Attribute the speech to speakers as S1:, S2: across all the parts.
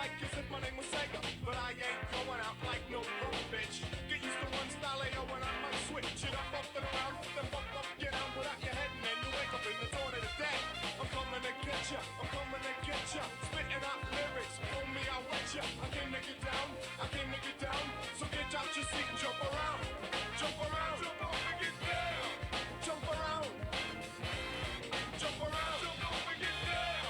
S1: like as if my name was Sega. But I ain't going out like no broke bitch. Get used to one style, yo, when I might switch it up and around. Then up, get down, put out your head, and then you wake up in the dawn of the day. I'm coming to get ya, I'm coming to get ya. Spitting out lyrics, pull me, I'll wet ya. I came to get down, I came to get down. So get out your seat and jump around. Jump around, jump up and get down. Jump around. Jump around, jump up and get down.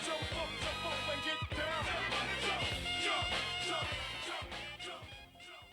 S1: Jump up and get down. Everybody jump, jump, jump, jump, jump, jump.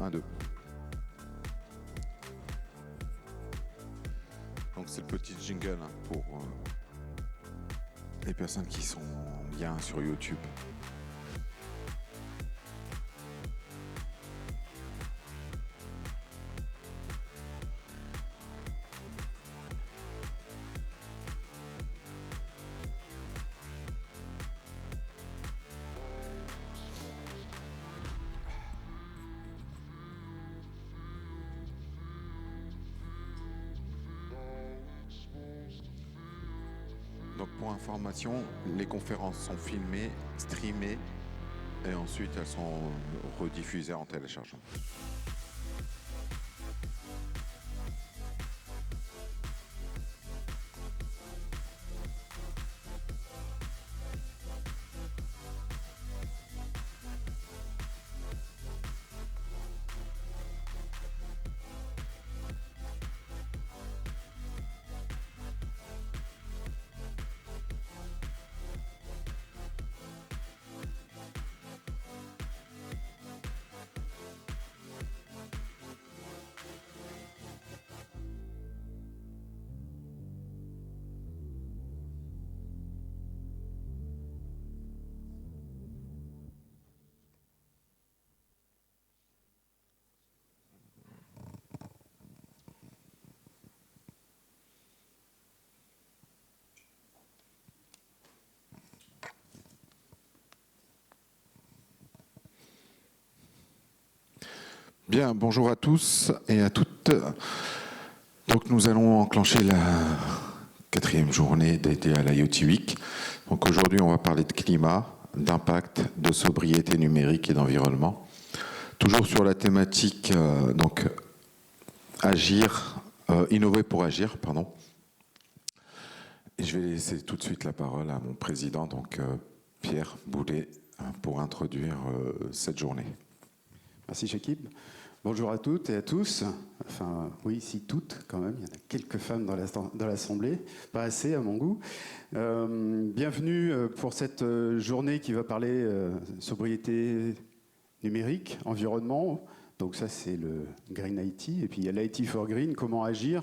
S2: Un, deux. Donc c'est le petit jingle hein, pour les personnes qui sont bien sur YouTube. Donc pour information, les conférences sont filmées, streamées et ensuite elles sont rediffusées en téléchargement. Bien, bonjour à tous et à toutes. Donc nous allons enclencher la 4e journée dédiée à l'IoT Week. Donc aujourd'hui, on va parler de climat, d'impact, de sobriété numérique et d'environnement. Toujours sur la thématique donc agir, innover pour agir, pardon. Et je vais laisser tout de suite la parole à mon président, donc Pierre Boulet, pour introduire cette journée.
S3: Merci Chekib. Bonjour à toutes et à tous. Enfin, oui, si toutes quand même. Il y en a quelques femmes dans l'Assemblée. Pas assez à mon goût. Bienvenue pour cette journée qui va parler sobriété numérique, environnement. Donc ça, c'est le Green IT. Et puis il y a l'IT for Green, comment agir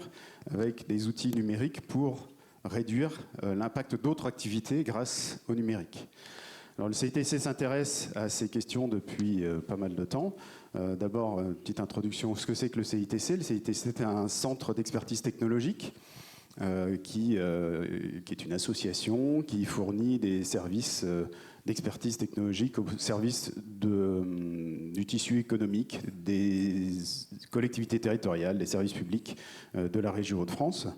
S3: avec des outils numériques pour réduire l'impact d'autres activités grâce au numérique. Alors, le CITC s'intéresse à ces questions depuis pas mal de temps. D'abord, petite introduction, ce que c'est que le CITC. Le CITC, c'est un centre d'expertise technologique qui est une association qui fournit des services d'expertise technologique au service du tissu économique, des collectivités territoriales, des services publics de la région Hauts-de-France.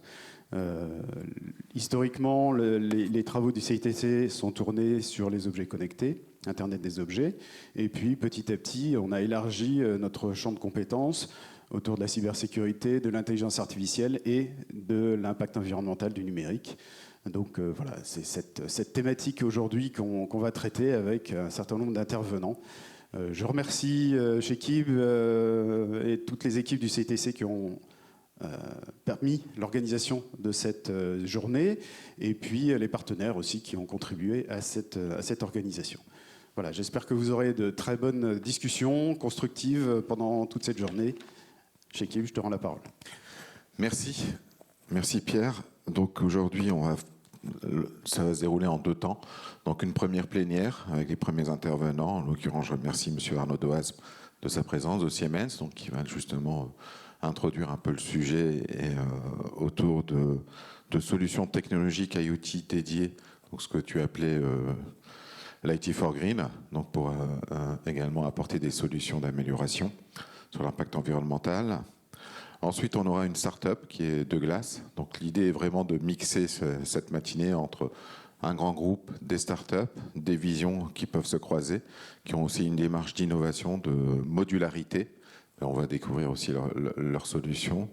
S3: Historiquement, les travaux du CITC sont tournés sur les objets connectés, Internet des objets. Et puis, petit à petit, on a élargi notre champ de compétences autour de la cybersécurité, de l'intelligence artificielle et de l'impact environnemental du numérique. Donc voilà, c'est cette thématique aujourd'hui qu'on va traiter avec un certain nombre d'intervenants. Je remercie Chekib et toutes les équipes du CITC qui ont permis l'organisation de cette journée, et puis les partenaires aussi qui ont contribué à cette organisation. Voilà, j'espère que vous aurez de très bonnes discussions constructives pendant toute cette journée. Chekib, je te rends la parole.
S2: Merci. Merci Pierre. Donc aujourd'hui, ça va se dérouler en 2 temps. Donc une première plénière avec les premiers intervenants. En l'occurrence, je remercie M. Arnaud Dehaze de sa présence de Siemens, donc qui va justement introduire un peu le sujet autour de solutions technologiques IoT dédiées, donc ce que tu appelais l'IT for Green, donc pour également apporter des solutions d'amélioration sur l'impact environnemental. Ensuite, on aura une start-up qui est de glace. Donc l'idée est vraiment de mixer cette matinée entre un grand groupe, des start-up, des visions qui peuvent se croiser, qui ont aussi une démarche d'innovation, de modularité. Et on va découvrir aussi leurs solutions.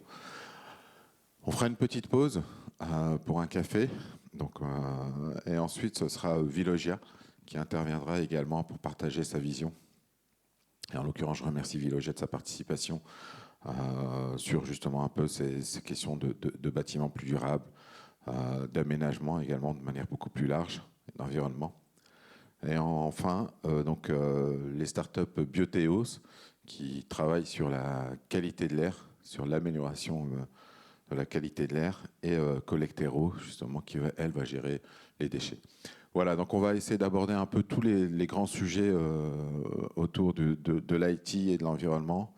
S2: On fera une petite pause pour un café. Donc, et ensuite, ce sera Vilogia qui interviendra également pour partager sa vision. Et en l'occurrence, je remercie Vilogia de sa participation sur justement un peu ces questions de bâtiments plus durables, d'aménagement également de manière beaucoup plus large, d'environnement. Et enfin, les startups Biotheos qui travaillent sur la qualité de l'air, sur l'amélioration de la qualité de l'air, et Collectero, justement, qui, elle, va gérer les déchets. Voilà, donc on va essayer d'aborder un peu tous les grands sujets autour de l'IT et de l'environnement.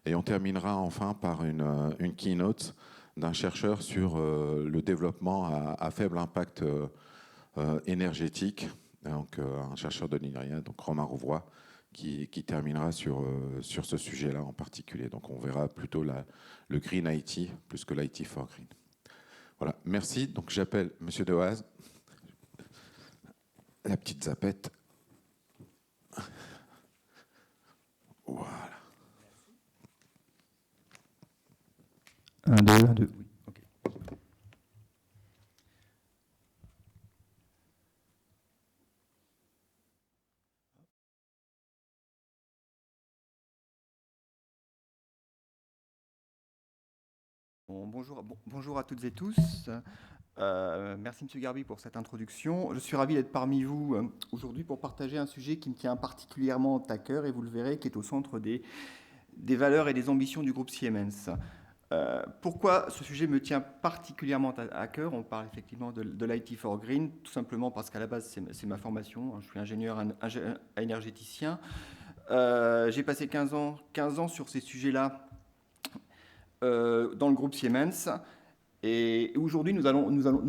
S2: Et on terminera enfin par une keynote d'un chercheur sur le développement à faible impact énergétique, donc un chercheur de l'INRIA, donc Romain Rouvroy, qui terminera sur ce sujet-là en particulier. Donc on verra plutôt le Green IT plus que l'IT for Green. Voilà, merci. Donc j'appelle M. Dehaze, la petite zapette. Voilà.
S4: 1, 2, 1, 2. Oui, ok. Bonjour à toutes et tous. Merci M. Garbi pour cette introduction. Je suis ravi d'être parmi vous aujourd'hui pour partager un sujet qui me tient particulièrement à cœur, et vous le verrez, qui est au centre des valeurs et des ambitions du groupe Siemens. Pourquoi ce sujet me tient particulièrement à cœur? On parle effectivement de l'IT for Green, tout simplement parce qu'à la base, c'est ma formation. Je suis ingénieur énergéticien. J'ai passé 15 ans sur ces sujets-là dans le groupe Siemens. Et aujourd'hui, nous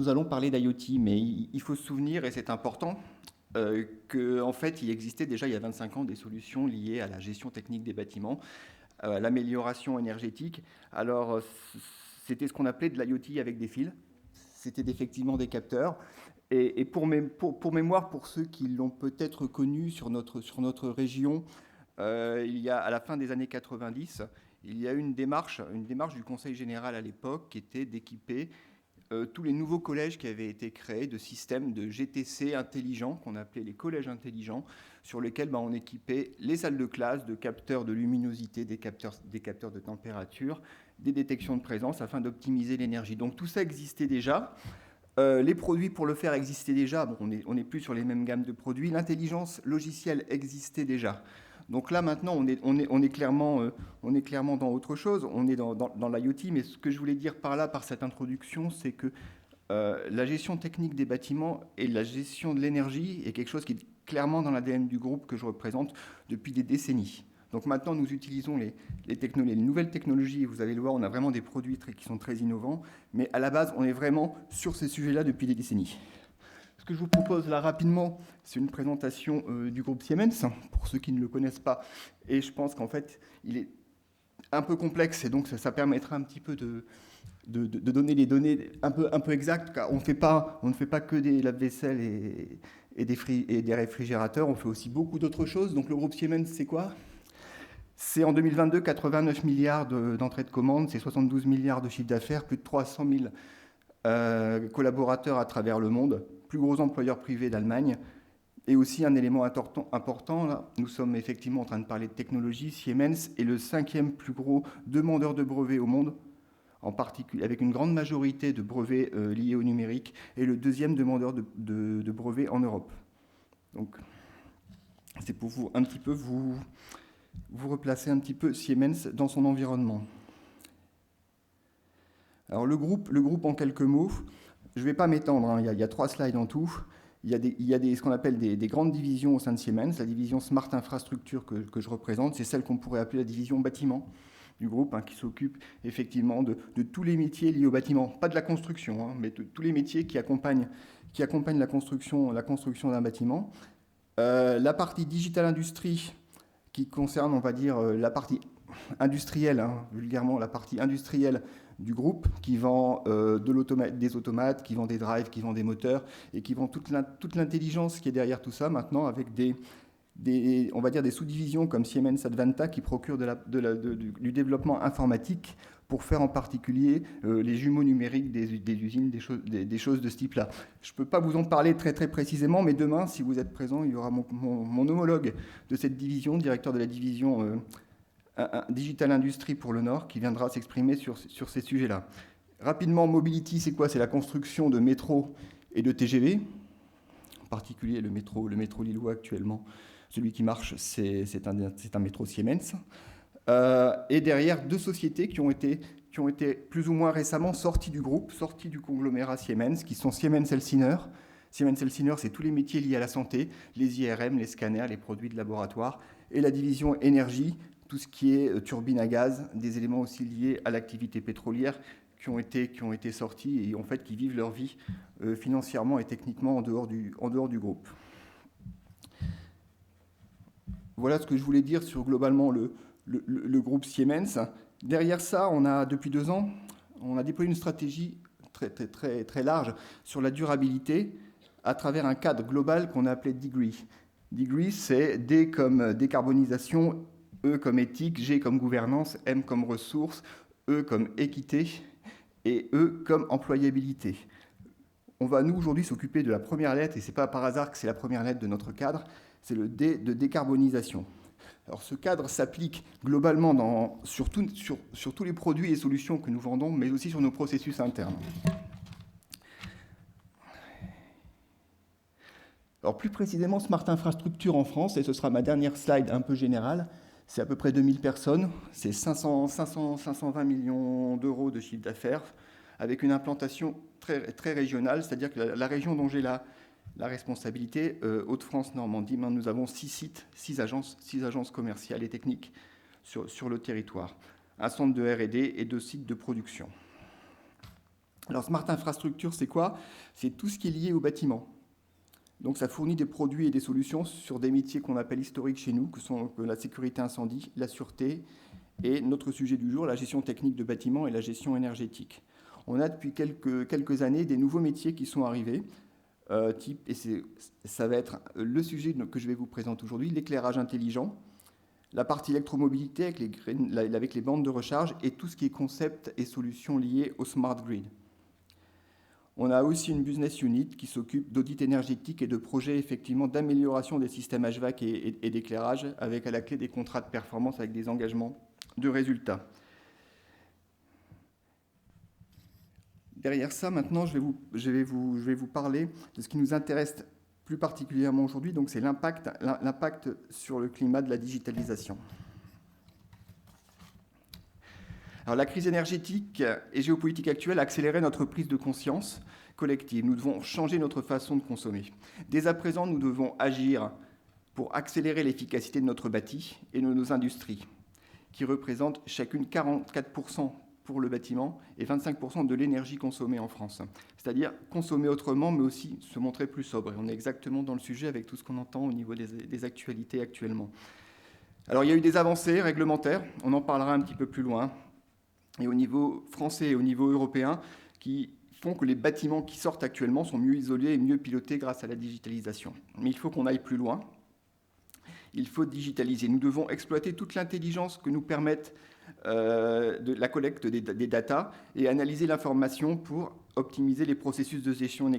S4: allons parler d'IoT, mais il faut se souvenir, et c'est important, qu'en fait, il existait déjà il y a 25 ans des solutions liées à la gestion technique des bâtiments, à l'amélioration énergétique. Alors, c'était ce qu'on appelait de l'IoT avec des fils. C'était effectivement des capteurs. Et pour mémoire, pour ceux qui l'ont peut-être connu sur notre région, il y a, à la fin des années 90, il y a eu une démarche du Conseil général à l'époque qui était d'équiper tous les nouveaux collèges qui avaient été créés de systèmes de GTC intelligents, qu'on appelait les collèges intelligents, sur lesquels on équipait les salles de classe de capteurs de luminosité, des capteurs de température, des détections de présence afin d'optimiser l'énergie. Donc tout ça existait déjà. Les produits pour le faire existaient déjà. Bon, on n'est plus sur les mêmes gammes de produits. L'intelligence logicielle existait déjà. Donc là, maintenant, on est clairement dans autre chose. On est dans l'IoT, mais ce que je voulais dire par cette introduction, c'est que la gestion technique des bâtiments et la gestion de l'énergie est quelque chose qui est clairement dans l'ADN du groupe que je représente depuis des décennies. Donc maintenant, nous utilisons les nouvelles technologies, et vous allez le voir, on a vraiment des produits qui sont très innovants, mais à la base, on est vraiment sur ces sujets-là depuis des décennies. Ce que je vous propose là rapidement, c'est une présentation du groupe Siemens, pour ceux qui ne le connaissent pas. Et je pense qu'en fait, il est un peu complexe, et donc ça permettra un petit peu donner les données un peu exactes, car on ne fait pas que des lave-vaisselle et des réfrigérateurs, on fait aussi beaucoup d'autres choses. Donc le groupe Siemens, c'est quoi? C'est en 2022 89 milliards d'entrées de commandes, c'est 72 milliards de chiffre d'affaires, plus de 300 000 collaborateurs à travers le monde, plus gros employeur privé d'Allemagne. Et aussi un élément important, là, nous sommes effectivement en train de parler de technologie. Siemens est le 5e plus gros demandeur de brevets au monde, en particulier avec une grande majorité de brevets liés au numérique, et le 2e demandeur de brevets en Europe. Donc, c'est pour vous un petit peu vous replacer un petit peu Siemens dans son environnement. Alors le groupe en quelques mots, je ne vais pas m'étendre, hein, il y a 3 slides en tout. Il y a ce qu'on appelle des grandes divisions au sein de Siemens. La division Smart Infrastructure que je représente, c'est celle qu'on pourrait appeler la division bâtiment du groupe, hein, qui s'occupe effectivement de tous les métiers liés au bâtiment. Pas de la construction, hein, mais de tous les métiers qui accompagnent la construction d'un bâtiment. La partie Digital Industry, qui concerne, on va dire, la partie industrielle, hein, vulgairement la partie industrielle du groupe, qui vend des automates, qui vend des drives, qui vend des moteurs, et qui vend toute l'intelligence qui est derrière tout ça maintenant, avec on va dire des sous-divisions comme Siemens Advanta, qui procurent du développement informatique pour faire en particulier les jumeaux numériques des usines, des choses de ce type-là. Je ne peux pas vous en parler très très précisément, mais demain, si vous êtes présent, il y aura mon homologue de cette division, directeur de la division Digital Industry pour le Nord, qui viendra s'exprimer sur ces sujets-là. Rapidement, Mobility, c'est quoi? C'est la construction de métro et de TGV, en particulier le métro lillois actuellement. Celui qui marche, c'est un métro Siemens. Et derrière, 2 sociétés qui ont été plus ou moins récemment sorties du groupe, sorties du conglomérat Siemens, qui sont Siemens Healthineers. Siemens Healthineers, c'est tous les métiers liés à la santé, les IRM, les scanners, les produits de laboratoire, et la division énergie, tout ce qui est turbine à gaz, des éléments aussi liés à l'activité pétrolière qui ont été sortis et en fait qui vivent leur vie financièrement et techniquement en dehors du groupe. Voilà ce que je voulais dire sur globalement le groupe Siemens. Derrière ça, on a depuis 2 ans, on a déployé une stratégie très, très, très, très large sur la durabilité à travers un cadre global qu'on a appelé DEGREE. DEGREE, c'est D comme décarbonisation, E comme éthique, G comme gouvernance, M comme ressources, E comme équité et E comme employabilité. On va, nous, aujourd'hui, s'occuper de la première lettre, et ce n'est pas par hasard que c'est la première lettre de notre cadre, c'est le D de décarbonisation. Alors, ce cadre s'applique globalement sur tous les produits et solutions que nous vendons, mais aussi sur nos processus internes. Alors, plus précisément, Smart Infrastructure en France, et ce sera ma dernière slide un peu générale, c'est à peu près 2000 personnes, c'est 520 millions d'euros de chiffre d'affaires, avec une implantation très, très régionale, c'est-à-dire que la région dont j'ai la responsabilité, Hauts-de-France, Normandie, nous avons 6 sites, 6 agences commerciales et techniques sur le territoire, un centre de R&D et 2 sites de production. Alors, Smart Infrastructure, c'est quoi? C'est tout ce qui est lié au bâtiment. Donc ça fournit des produits et des solutions sur des métiers qu'on appelle historiques chez nous, que sont la sécurité incendie, la sûreté, et notre sujet du jour, la gestion technique de bâtiments et la gestion énergétique. On a depuis quelques années des nouveaux métiers qui sont arrivés, et ça va être le sujet que je vais vous présenter aujourd'hui, l'éclairage intelligent, la partie électromobilité avec les bandes de recharge et tout ce qui est concept et solutions liées au smart grid. On a aussi une business unit qui s'occupe d'audit énergétique et de projets effectivement d'amélioration des systèmes HVAC et d'éclairage, avec à la clé des contrats de performance avec des engagements de résultats. Derrière ça, maintenant, je vais vous parler de ce qui nous intéresse plus particulièrement aujourd'hui, donc c'est l'impact sur le climat de la digitalisation. Alors, la crise énergétique et géopolitique actuelle a accéléré notre prise de conscience collective. Nous devons changer notre façon de consommer. Dès à présent, nous devons agir pour accélérer l'efficacité de notre bâti et de nos industries, qui représentent chacune 44% pour le bâtiment et 25% de l'énergie consommée en France. C'est-à-dire consommer autrement, mais aussi se montrer plus sobre. Et on est exactement dans le sujet avec tout ce qu'on entend au niveau des actualités actuellement. Alors, il y a eu des avancées réglementaires, on en parlera un petit peu plus loin. et au niveau français et au niveau européen qui font que les bâtiments qui sortent actuellement sont mieux isolés et mieux pilotés grâce à la digitalisation. Mais il faut qu'on aille plus loin. Il faut digitaliser. Nous devons exploiter toute l'intelligence que nous permettent de la collecte des data et analyser l'information pour optimiser les processus de gestion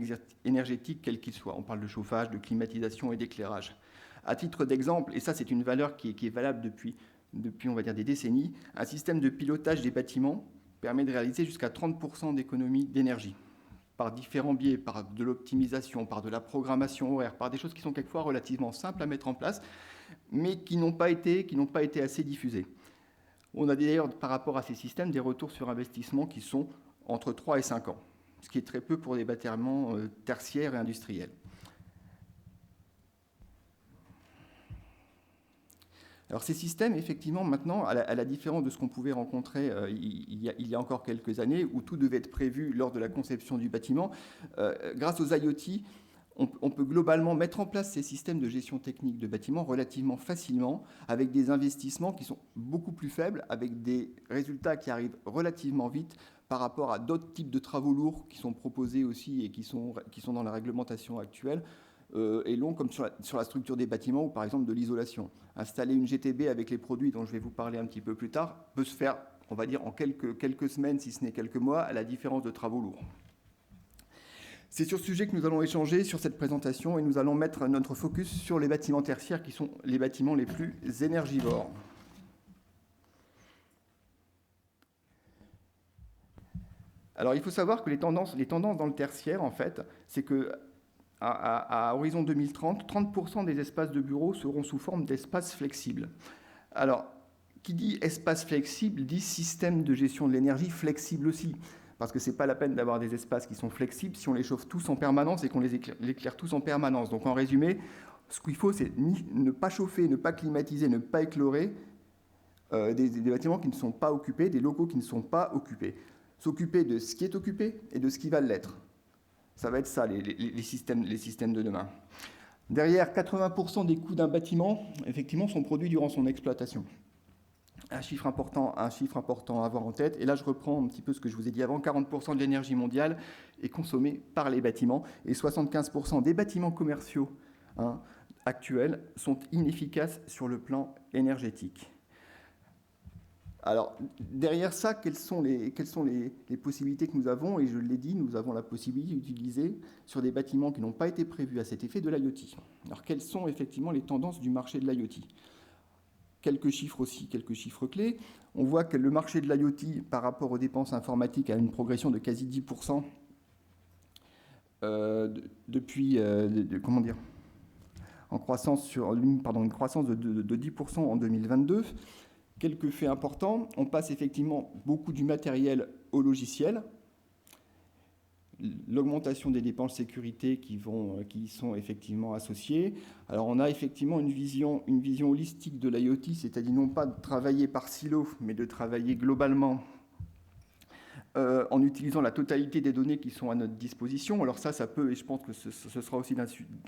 S4: énergétique, quels qu'ils soient. On parle de chauffage, de climatisation et d'éclairage. À titre d'exemple, et ça c'est une valeur qui est valable depuis on va dire des décennies, un système de pilotage des bâtiments permet de réaliser jusqu'à 30% d'économie d'énergie par différents biais, par de l'optimisation, par de la programmation horaire, par des choses qui sont quelquefois relativement simples à mettre en place, mais qui n'ont pas été assez diffusées. On a d'ailleurs, par rapport à ces systèmes, des retours sur investissement qui sont entre 3 et 5 ans, ce qui est très peu pour des bâtiments tertiaires et industriels. Alors ces systèmes, effectivement, maintenant, à la différence de ce qu'on pouvait rencontrer il y a encore quelques années, où tout devait être prévu lors de la conception du bâtiment, grâce aux IoT, on peut globalement mettre en place ces systèmes de gestion technique de bâtiments relativement facilement, avec des investissements qui sont beaucoup plus faibles, avec des résultats qui arrivent relativement vite par rapport à d'autres types de travaux lourds qui sont proposés aussi et qui sont dans la réglementation actuelle, et longs, comme sur la structure des bâtiments ou par exemple de l'isolation. Installer une GTB avec les produits dont je vais vous parler un petit peu plus tard peut se faire, on va dire, en quelques semaines, si ce n'est quelques mois, à la différence de travaux lourds. C'est sur ce sujet que nous allons échanger sur cette présentation et nous allons mettre notre focus sur les bâtiments tertiaires qui sont les bâtiments les plus énergivores. Alors il faut savoir que les tendances dans le tertiaire, en fait, c'est que à horizon 2030, 30% des espaces de bureaux seront sous forme d'espaces flexibles. Alors, qui dit espace flexible dit système de gestion de l'énergie flexible aussi. Parce que ce n'est pas la peine d'avoir des espaces qui sont flexibles si on les chauffe tous en permanence et qu'on les éclaire tous en permanence. Donc en résumé, ce qu'il faut, c'est ne pas chauffer, ne pas climatiser, ne pas éclairer des bâtiments qui ne sont pas occupés, des locaux qui ne sont pas occupés. S'occuper de ce qui est occupé et de ce qui va l'être. Ça va être ça, les systèmes de demain. Derrière, 80% des coûts d'un bâtiment, effectivement, sont produits durant son exploitation. Un chiffre important à avoir en tête. Et là, je reprends un petit peu ce que je vous ai dit avant. 40% de l'énergie mondiale est consommée par les bâtiments. Et 75% des bâtiments commerciaux actuels sont inefficaces sur le plan énergétique. Alors, derrière ça, quelles sont les possibilités que nous avons? Et je l'ai dit, nous avons la possibilité d'utiliser sur des bâtiments qui n'ont pas été prévus à cet effet de l'IoT. Alors, quelles sont effectivement les tendances du marché de l'IoT? Quelques chiffres clés. On voit que le marché de l'IoT, par rapport aux dépenses informatiques, a une progression de quasi 10% depuis, en croissance une croissance de 10% en 2022. Quelques faits importants, on passe effectivement beaucoup du matériel au logiciel, l'augmentation des dépenses sécurité qui sont effectivement associées. Alors on a effectivement une vision holistique de l'IoT, c'est-à-dire non pas de travailler par silo, mais de travailler globalement en utilisant la totalité des données qui sont à notre disposition. Alors ça peut, et je pense que ce sera aussi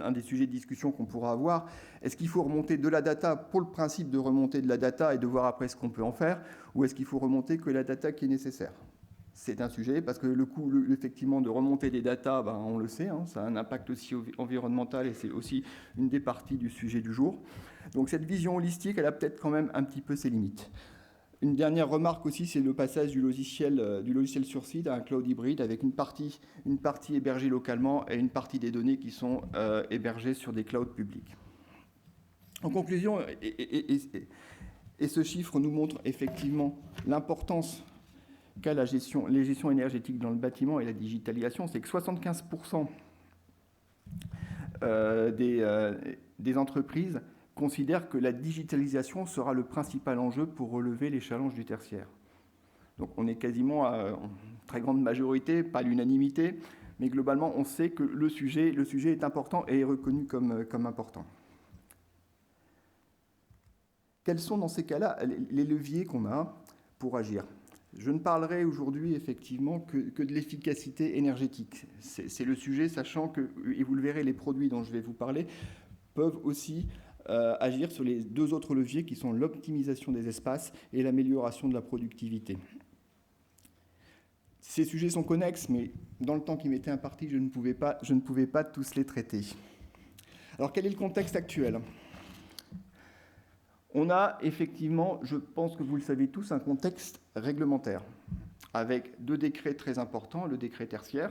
S4: un des sujets de discussion qu'on pourra avoir. Est-ce qu'il faut remonter de la data pour le principe de remonter de la data et de voir après ce qu'on peut en faire, ou est-ce qu'il faut remonter que la data qui est nécessaire? C'est un sujet, parce que le coût, effectivement, de remonter des datas, on le sait, ça a un impact aussi environnemental et c'est aussi une des parties du sujet du jour. Donc cette vision holistique, elle a peut-être quand même un petit peu ses limites. Une dernière remarque aussi, c'est le passage du logiciel sur site à un cloud hybride avec une partie hébergée localement et une partie des données qui sont hébergées sur des clouds publics. En conclusion, et ce chiffre nous montre effectivement l'importance qu'a les gestions énergétiques dans le bâtiment et la digitalisation, c'est que 75% des entreprises considèrent que la digitalisation sera le principal enjeu pour relever les challenges du tertiaire. Donc on est quasiment à une très grande majorité, pas l'unanimité, mais globalement on sait que le sujet est important et est reconnu comme important. Quels sont dans ces cas-là les leviers qu'on a pour agir? Je ne parlerai aujourd'hui effectivement que de l'efficacité énergétique. C'est le sujet, sachant que, et vous le verrez, les produits dont je vais vous parler peuvent aussi agir sur les deux autres leviers qui sont l'optimisation des espaces et l'amélioration de la productivité. Ces sujets sont connexes, mais dans le temps qui m'était imparti, je ne pouvais pas tous les traiter. Alors, quel est le contexte actuel ? On a effectivement, je pense que vous le savez tous, un contexte réglementaire, avec 2 décrets très importants, le décret tertiaire,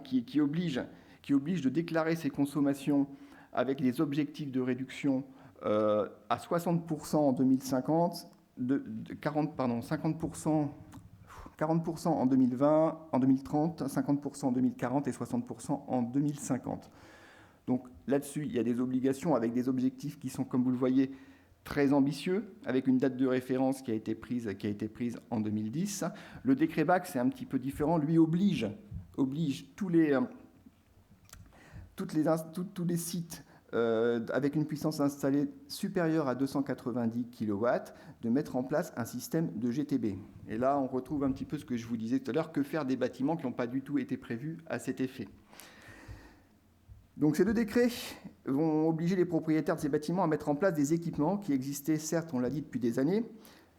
S4: qui oblige de déclarer ses consommations avec des objectifs de réduction à 60% en 2050, 40% en 2020, en 2030, 50% en 2040 et 60% en 2050. Donc là-dessus, il y a des obligations avec des objectifs qui sont, comme vous le voyez, très ambitieux, avec une date de référence qui a été prise en 2010. Le décret BAC, c'est un petit peu différent. Lui oblige tous les sites avec une puissance installée supérieure à 290 kW de mettre en place un système de GTB. Et là, on retrouve un petit peu ce que je vous disais tout à l'heure, que faire des bâtiments qui n'ont pas du tout été prévus à cet effet. Donc ces 2 décrets vont obliger les propriétaires de ces bâtiments à mettre en place des équipements qui existaient, certes, on l'a dit, depuis des années,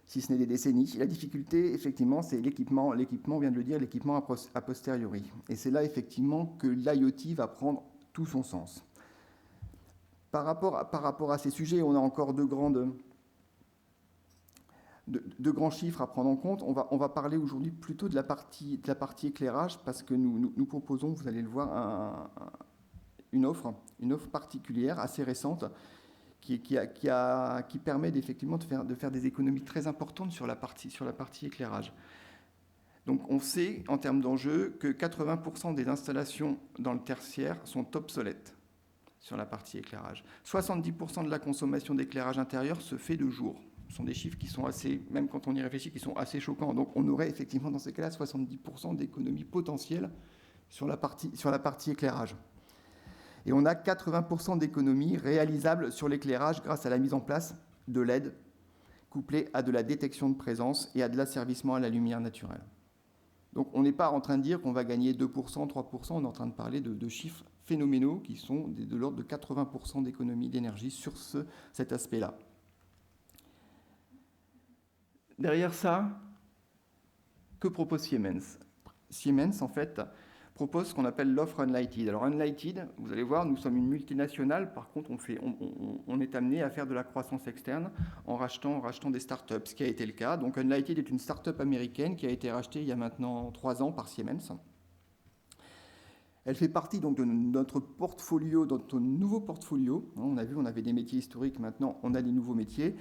S4: si ce n'est des décennies. La difficulté, effectivement, c'est l'équipement, on vient de le dire, l'équipement a posteriori. Et c'est là, effectivement, que l'IoT va prendre tout son sens. Par rapport à ces sujets, on a encore deux grands chiffres à prendre en compte. On va parler aujourd'hui plutôt de la partie éclairage, parce que nous proposons, vous allez le voir, une offre particulière, assez récente, qui permet effectivement de faire des économies très importantes sur la partie éclairage. Donc on sait, en termes d'enjeux, que 80% des installations dans le tertiaire sont obsolètes sur la partie éclairage. 70% de la consommation d'éclairage intérieur se fait de jour. Ce sont des chiffres qui sont assez, même quand on y réfléchit, qui sont assez choquants. Donc on aurait effectivement dans ces cas-là 70% d'économies potentielles sur la partie éclairage. Et on a 80% d'économies réalisables sur l'éclairage grâce à la mise en place de LED, couplée à de la détection de présence et à de l'asservissement à la lumière naturelle. Donc on n'est pas en train de dire qu'on va gagner 2%, 3%, on est en train de parler de chiffres phénoménaux qui sont de l'ordre de 80% d'économie d'énergie sur cet aspect-là. Derrière ça, que propose Siemens ? Siemens, en fait, propose ce qu'on appelle l'offre Unlighted. Alors Unlighted, vous allez voir, nous sommes une multinationale, par contre on est amené à faire de la croissance externe en rachetant des startups, ce qui a été le cas. Donc Unlighted est une startup américaine qui a été rachetée il y a maintenant 3 ans par Siemens. Elle fait partie donc de notre portfolio, de notre nouveau portfolio. On a vu, on avait des métiers historiques, maintenant on a des nouveaux métiers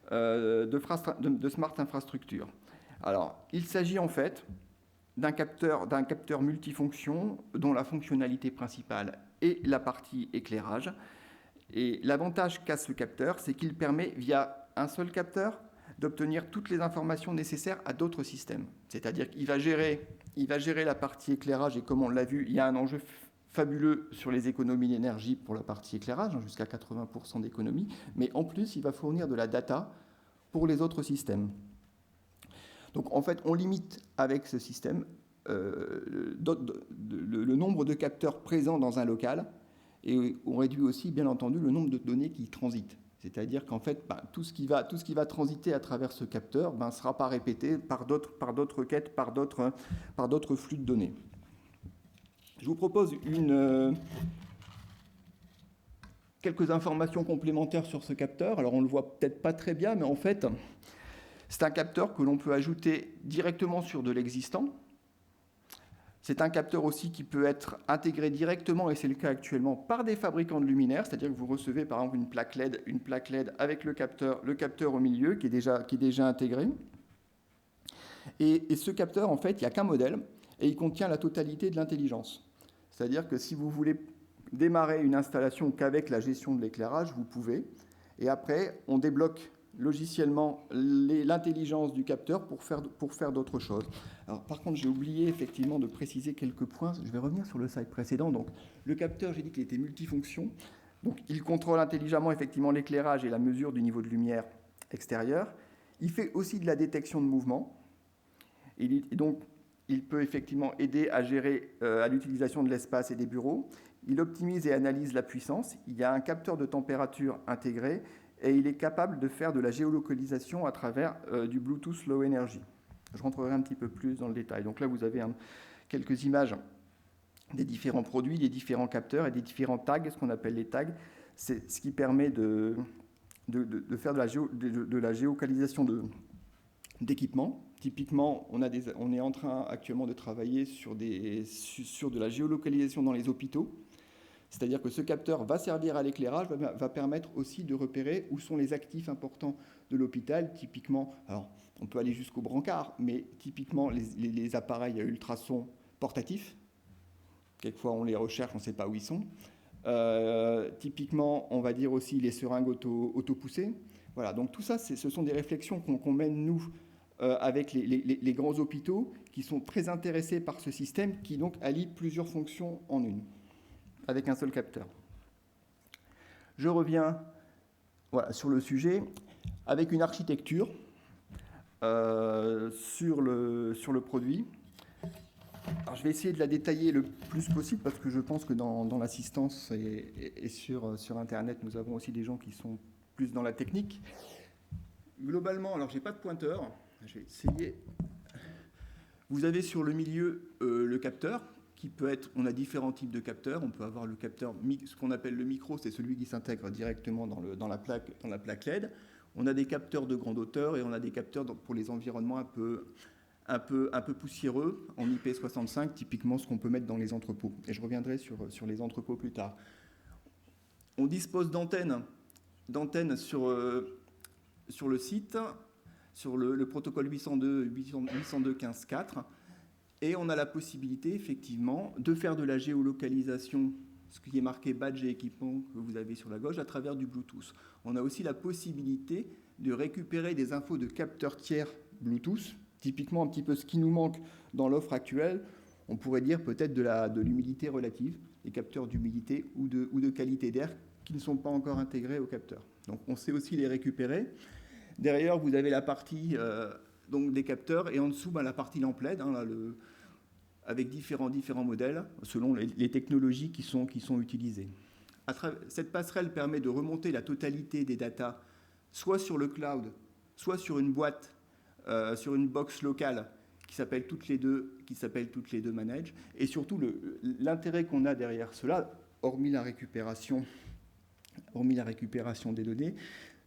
S4: de smart infrastructure. Alors, il s'agit en fait d'un capteur multifonction dont la fonctionnalité principale est la partie éclairage. Et l'avantage qu'a ce capteur, c'est qu'il permet, via un seul capteur, d'obtenir toutes les informations nécessaires à d'autres systèmes. C'est-à-dire qu'il va gérer la partie éclairage, et comme on l'a vu, il y a un enjeu fabuleux sur les économies d'énergie pour la partie éclairage, jusqu'à 80% d'économie, mais en plus, il va fournir de la data pour les autres systèmes. Donc en fait, on limite avec ce système le nombre de capteurs présents dans un local, et on réduit aussi, bien entendu, le nombre de données qui transitent. C'est-à-dire qu'en fait, tout ce qui va transiter à travers ce capteur ne sera pas répété par d'autres requêtes, par d'autres flux de données. Je vous propose quelques informations complémentaires sur ce capteur. Alors, on ne le voit peut-être pas très bien, mais en fait, c'est un capteur que l'on peut ajouter directement sur de l'existant. C'est un capteur aussi qui peut être intégré directement, et c'est le cas actuellement, par des fabricants de luminaires, c'est-à-dire que vous recevez par exemple une plaque LED avec le capteur au milieu qui est déjà intégré. Et ce capteur, en fait, il n'y a qu'un modèle et il contient la totalité de l'intelligence. C'est-à-dire que si vous voulez démarrer une installation qu'avec la gestion de l'éclairage, vous pouvez. Et après, on débloque logiciellement l'intelligence du capteur pour faire d'autres choses. Alors, par contre, j'ai oublié effectivement de préciser quelques points. Je vais revenir sur le slide précédent. Donc, le capteur, j'ai dit qu'il était multifonction. Donc, il contrôle intelligemment effectivement l'éclairage et la mesure du niveau de lumière extérieur. Il fait aussi de la détection de mouvement. Et donc, il peut effectivement aider à gérer à l'utilisation de l'espace et des bureaux. Il optimise et analyse la puissance. Il y a un capteur de température intégré. Et il est capable de faire de la géolocalisation à travers du Bluetooth Low Energy. Je rentrerai un petit peu plus dans le détail. Donc là, vous avez quelques images des différents produits, des différents capteurs et des différents tags, ce qu'on appelle les tags. C'est ce qui permet de faire de la géolocalisation d'équipements. Typiquement, on est en train actuellement de travailler sur de la géolocalisation dans les hôpitaux. C'est-à-dire que ce capteur va servir à l'éclairage, va permettre aussi de repérer où sont les actifs importants de l'hôpital. Typiquement, alors on peut aller jusqu'au brancard, mais typiquement les appareils à ultrasons portatifs. Quelquefois on les recherche, on ne sait pas où ils sont. Typiquement, on va dire aussi les seringues auto-poussées. Voilà, donc tout ça, ce sont des réflexions qu'on mène, nous, avec les grands hôpitaux, qui sont très intéressés par ce système, qui donc allie plusieurs fonctions en une, avec un seul capteur. Je reviens sur le sujet, avec une architecture sur le produit. Alors, je vais essayer de la détailler le plus possible parce que je pense que dans l'assistance et sur Internet, nous avons aussi des gens qui sont plus dans la technique. Globalement, alors je n'ai pas de pointeur, je vais essayer. Vous avez sur le milieu le capteur qui peut être, on a différents types de capteurs. On peut avoir le capteur, ce qu'on appelle le micro, c'est celui qui s'intègre directement dans la plaque LED. On a des capteurs de grande hauteur et on a des capteurs pour les environnements un peu poussiéreux, en IP65, typiquement ce qu'on peut mettre dans les entrepôts. Et je reviendrai sur les entrepôts plus tard. On dispose d'antennes sur le site, sur le protocole 802.15.4, et on a la possibilité, effectivement, de faire de la géolocalisation, ce qui est marqué badge et équipement que vous avez sur la gauche, à travers du Bluetooth. On a aussi la possibilité de récupérer des infos de capteurs tiers Bluetooth, typiquement un petit peu ce qui nous manque dans l'offre actuelle. On pourrait dire peut-être de l'humidité relative, des capteurs d'humidité ou de qualité d'air qui ne sont pas encore intégrés au capteur. Donc on sait aussi les récupérer. Derrière, vous avez la partie donc des capteurs et en dessous, la partie lampe LED, avec différents modèles selon les technologies qui sont utilisées. Cette passerelle permet de remonter la totalité des datas, soit sur le cloud, soit sur une boîte, sur une box locale qui s'appelle toutes les deux Manage. Et surtout, l'intérêt qu'on a derrière cela, hormis la récupération des données,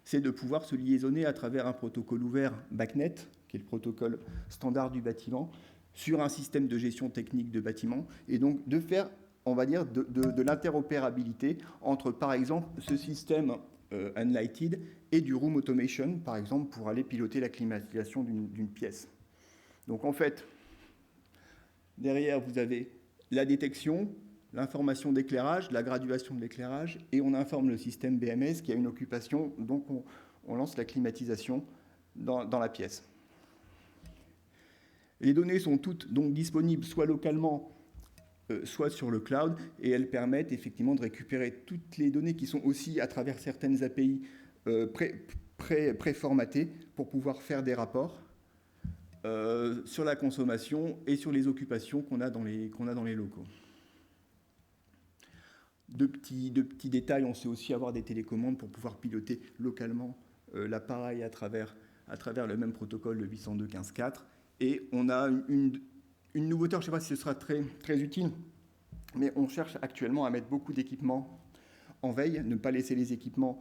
S4: c'est de pouvoir se liaisonner à travers un protocole ouvert BACnet, qui est le protocole standard du bâtiment, sur un système de gestion technique de bâtiment, et donc de faire, on va dire, de l'interopérabilité entre, par exemple, ce système Unlighted et du Room Automation, par exemple, pour aller piloter la climatisation d'une pièce. Donc, en fait, derrière, vous avez la détection, l'information d'éclairage, la graduation de l'éclairage, et on informe le système BMS qui a une occupation, donc on lance la climatisation dans la pièce. Les données sont toutes donc disponibles soit localement, soit sur le cloud, et elles permettent effectivement de récupérer toutes les données qui sont aussi à travers certaines API préformatées pour pouvoir faire des rapports sur la consommation et sur les occupations qu'on a dans les locaux. De petits détails, on sait aussi avoir des télécommandes pour pouvoir piloter localement l'appareil à travers le même protocole, le 802.15.4. Et on a une nouveauté, je ne sais pas si ce sera très, très utile, mais on cherche actuellement à mettre beaucoup d'équipements en veille, ne pas laisser les équipements,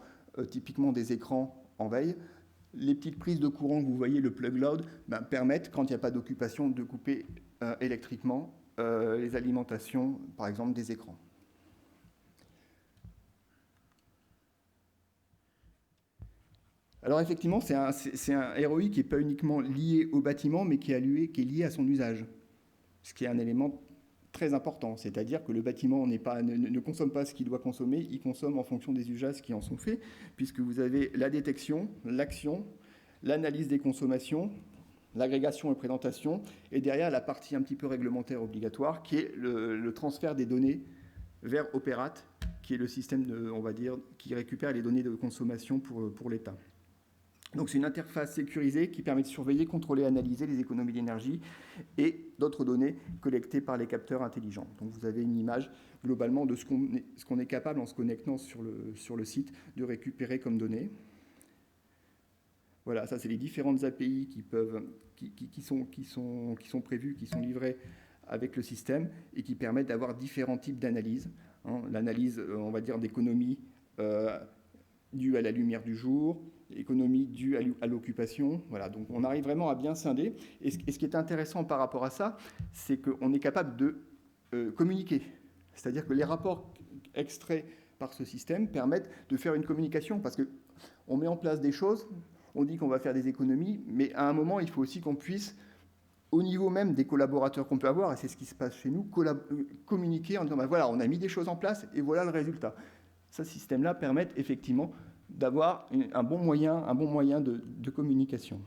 S4: typiquement des écrans, en veille. Les petites prises de courant que vous voyez, le plug load, permettent, quand il n'y a pas d'occupation, de couper électriquement les alimentations, par exemple, des écrans. Alors effectivement, c'est un ROI qui n'est pas uniquement lié au bâtiment, mais qui est lié à son usage, ce qui est un élément très important. C'est-à-dire que le bâtiment ne consomme pas ce qu'il doit consommer, il consomme en fonction des usages qui en sont faits, puisque vous avez la détection, l'action, l'analyse des consommations, l'agrégation et présentation, et derrière la partie un petit peu réglementaire obligatoire, qui est le transfert des données vers Operat, qui est le système, on va dire, qui récupère les données de consommation pour l'État. Donc c'est une interface sécurisée qui permet de surveiller, contrôler, analyser les économies d'énergie et d'autres données collectées par les capteurs intelligents. Donc vous avez une image globalement de ce qu'on est capable en se connectant sur le site de récupérer comme données. Voilà, ça c'est les différentes API qui sont prévues, qui sont livrées avec le système et qui permettent d'avoir différents types d'analyses. Hein. L'analyse, on va dire, d'économie due à la lumière du jour, économie due à l'occupation. Voilà, donc on arrive vraiment à bien scinder. Et ce qui est intéressant par rapport à ça, c'est qu'on est capable de communiquer. C'est-à-dire que les rapports extraits par ce système permettent de faire une communication, parce qu'on met en place des choses, on dit qu'on va faire des économies, mais à un moment, il faut aussi qu'on puisse, au niveau même des collaborateurs qu'on peut avoir, et c'est ce qui se passe chez nous, communiquer en disant, ben voilà, on a mis des choses en place, et voilà le résultat. Ce système-là permet effectivement d'avoir un bon moyen de communication.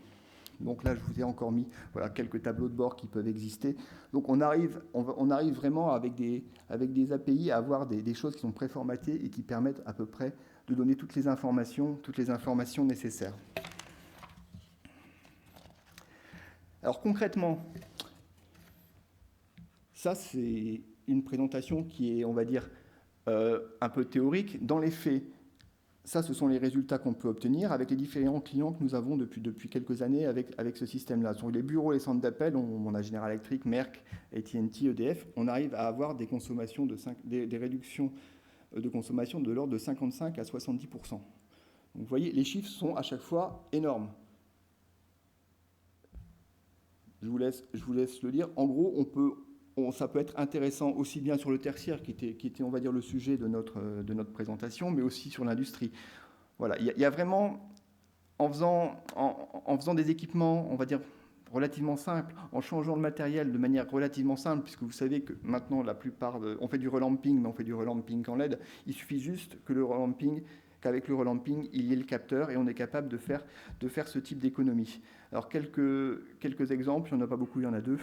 S4: Donc là, je vous ai encore mis voilà, quelques tableaux de bord qui peuvent exister. Donc on arrive vraiment avec des API à avoir des choses qui sont préformatées et qui permettent à peu près de donner toutes les informations nécessaires. Alors concrètement, ça c'est une présentation qui est, on va dire, un peu théorique. Dans les faits, ça, ce sont les résultats qu'on peut obtenir avec les différents clients que nous avons depuis quelques années avec ce système-là. Sur les bureaux, les centres d'appel, on a General Electric, Merck, AT&T, EDF. On arrive à avoir des consommations des réductions de consommation de l'ordre de 55 à 70%. Donc, vous voyez, les chiffres sont à chaque fois énormes. Je vous laisse le dire. En gros, ça peut être intéressant aussi bien sur le tertiaire, qui était, on va dire, le sujet de notre présentation, mais aussi sur l'industrie. Voilà, il y a vraiment, en faisant des équipements, on va dire, relativement simples, en changeant le matériel de manière relativement simple, puisque vous savez que maintenant, on fait du relamping, mais on fait du relamping en LED. Il suffit juste qu'avec le relamping, il y ait le capteur, et on est capable de faire ce type d'économie. Alors, quelques exemples, il n'y en a pas beaucoup, il y en a deux.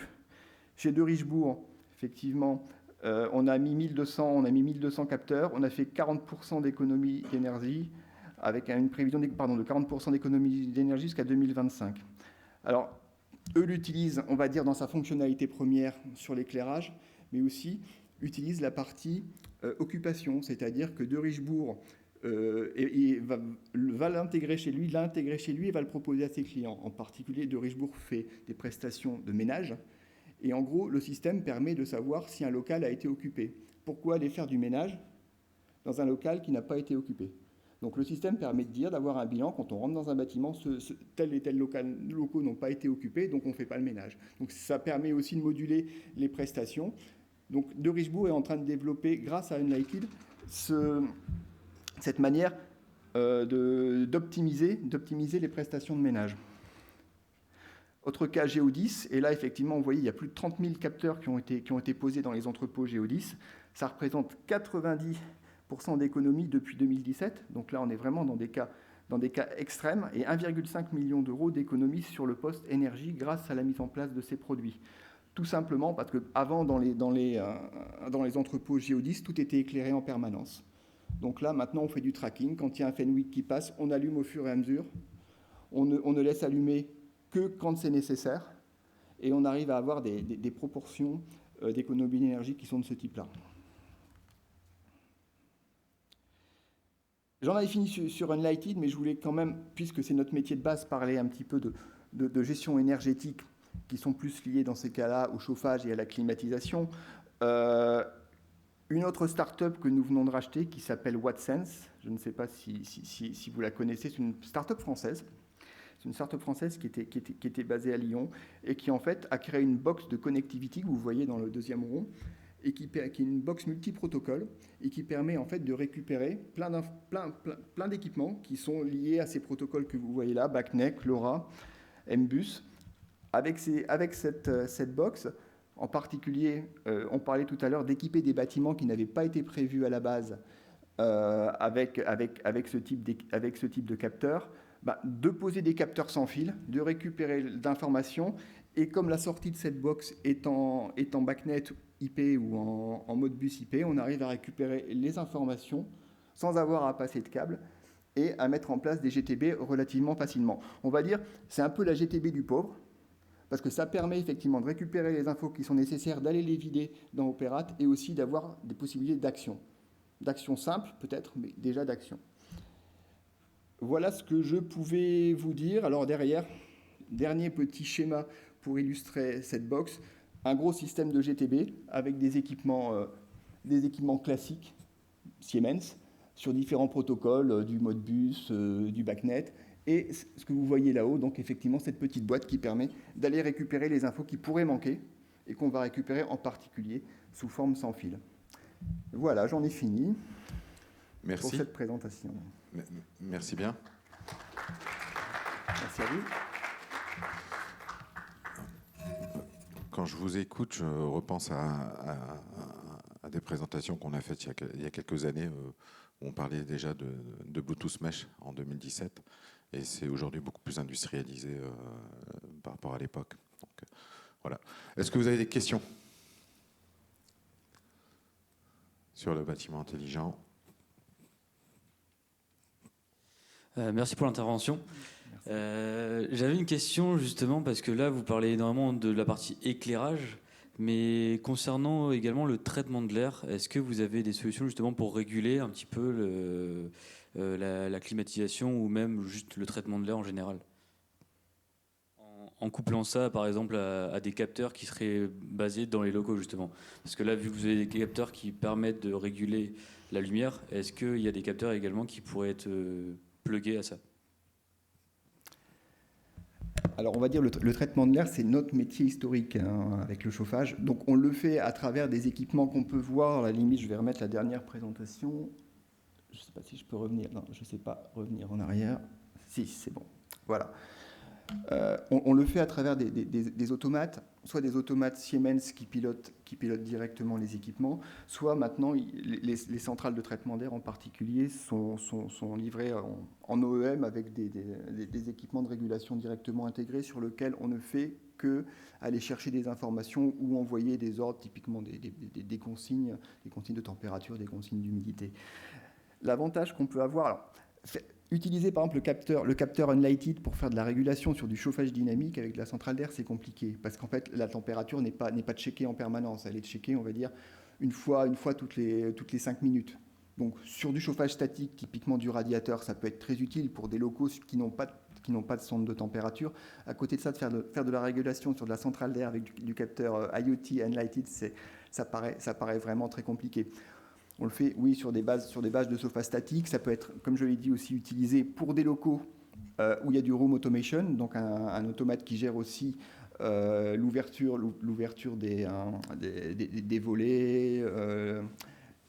S4: Chez De Richebourg, effectivement, on a mis 1200 capteurs, on a fait 40% d'économie d'énergie, avec une prévision de 40% d'économie d'énergie jusqu'à 2025. Alors, eux l'utilisent, on va dire, dans sa fonctionnalité première sur l'éclairage, mais aussi utilisent la partie occupation, c'est-à-dire que De Richebourg va l'intégrer chez lui et va le proposer à ses clients. En particulier, De Richebourg fait des prestations de ménage. Et en gros, le système permet de savoir si un local a été occupé. Pourquoi aller faire du ménage dans un local qui n'a pas été occupé? Donc le système permet de dire, d'avoir un bilan, quand on rentre dans un bâtiment, tel et tel locaux n'ont pas été occupés, donc on ne fait pas le ménage. Donc ça permet aussi de moduler les prestations. Donc De Richebourg est en train de développer, grâce à Unlighted, cette manière d'optimiser les prestations de ménage. Autre cas, Géodis, et là, effectivement, vous voyez, il y a plus de 30 000 capteurs qui ont été posés dans les entrepôts Géodis. Ça représente 90% d'économie depuis 2017. Donc là, on est vraiment dans des cas extrêmes, et 1,5 million d'euros d'économie sur le poste énergie grâce à la mise en place de ces produits. Tout simplement parce qu'avant, dans les entrepôts Géodis, tout était éclairé en permanence. Donc là, maintenant, on fait du tracking. Quand il y a un Fenwick qui passe, on allume au fur et à mesure. On ne laisse allumer que quand c'est nécessaire, et on arrive à avoir des proportions d'économie d'énergie qui sont de ce type-là. J'en avais fini sur Unlighted, mais je voulais quand même, puisque c'est notre métier de base, parler un petit peu de gestion énergétique, qui sont plus liées dans ces cas-là au chauffage et à la climatisation. Une autre start-up que nous venons de racheter, qui s'appelle WattSense, je ne sais pas si vous la connaissez, c'est une start-up française. C'est une start-up française qui était basée à Lyon et qui, en fait, a créé une box de connectivity que vous voyez dans le deuxième rond, et qui est une box multi-protocole et qui permet, en fait, de récupérer plein d'équipements qui sont liés à ces protocoles que vous voyez là, BACnet, LoRa, MBus. Avec cette box, en particulier, on parlait tout à l'heure d'équiper des bâtiments qui n'avaient pas été prévus à la base avec ce type de capteur. De poser des capteurs sans fil, de récupérer d'informations, et comme la sortie de cette box est en BACnet IP ou en Modbus IP, on arrive à récupérer les informations sans avoir à passer de câble et à mettre en place des GTB relativement facilement. On va dire, c'est un peu la GTB du pauvre, parce que ça permet effectivement de récupérer les infos qui sont nécessaires, d'aller les vider dans Operate, et aussi d'avoir des possibilités d'action. D'action simple peut-être, mais déjà d'action. Voilà ce que je pouvais vous dire. Alors derrière, dernier petit schéma pour illustrer cette box, un gros système de GTB avec des équipements classiques Siemens sur différents protocoles, du Modbus, du BACnet, et ce que vous voyez là-haut, donc effectivement cette petite boîte qui permet d'aller récupérer les infos qui pourraient manquer et qu'on va récupérer en particulier sous forme sans fil. Voilà, j'en ai fini pour
S2: Merci.
S4: cette présentation.
S2: Merci bien.
S4: Merci à vous.
S2: Quand je vous écoute, je repense à des présentations qu'on a faites il y a quelques années où on parlait déjà de Bluetooth Mesh en 2017 et c'est aujourd'hui beaucoup plus industrialisé par rapport à l'époque. Donc, voilà. Est-ce que vous avez des questions sur le bâtiment intelligent?
S5: Merci pour l'intervention. J'avais une question justement parce que là vous parlez énormément de la partie éclairage, mais concernant également le traitement de l'air, est-ce que vous avez des solutions justement pour réguler un petit peu la climatisation ou même juste le traitement de l'air en général, en couplant ça par exemple à des capteurs qui seraient basés dans les locaux justement? Parce que là, vu que vous avez des capteurs qui permettent de réguler la lumière, est-ce qu'il y a des capteurs également qui pourraient être plugués à ça?
S4: Alors, on va dire le traitement de l'air, c'est notre métier historique avec le chauffage. Donc, on le fait à travers des équipements qu'on peut voir. À la limite, je vais remettre la dernière présentation. Je ne sais pas si je peux revenir. Non, je ne sais pas revenir en arrière. Si, c'est bon. Voilà. On le fait à travers des automates, soit des automates Siemens qui pilotent directement les équipements, soit maintenant les centrales de traitement d'air en particulier sont livrées en OEM avec des équipements de régulation directement intégrés sur lesquels on ne fait que aller chercher des informations ou envoyer des ordres, typiquement des consignes de température, des consignes d'humidité. L'avantage qu'on peut avoir, alors, utiliser par exemple le capteur Unlighted pour faire de la régulation sur du chauffage dynamique avec de la centrale d'air, c'est compliqué parce qu'en fait la température n'est pas checkée en permanence, elle est checkée on va dire une fois toutes les 5 minutes. Donc sur du chauffage statique, typiquement du radiateur, ça peut être très utile pour des locaux qui n'ont pas de sonde de température. À côté de ça, de faire de la régulation sur de la centrale d'air avec du capteur IoT Unlighted, ça paraît vraiment très compliqué. On le fait, oui, sur des bases de sofa statique. Ça peut être, comme je l'ai dit, aussi utilisé pour des locaux où il y a du room automation, donc un automate qui gère aussi l'ouverture des volets,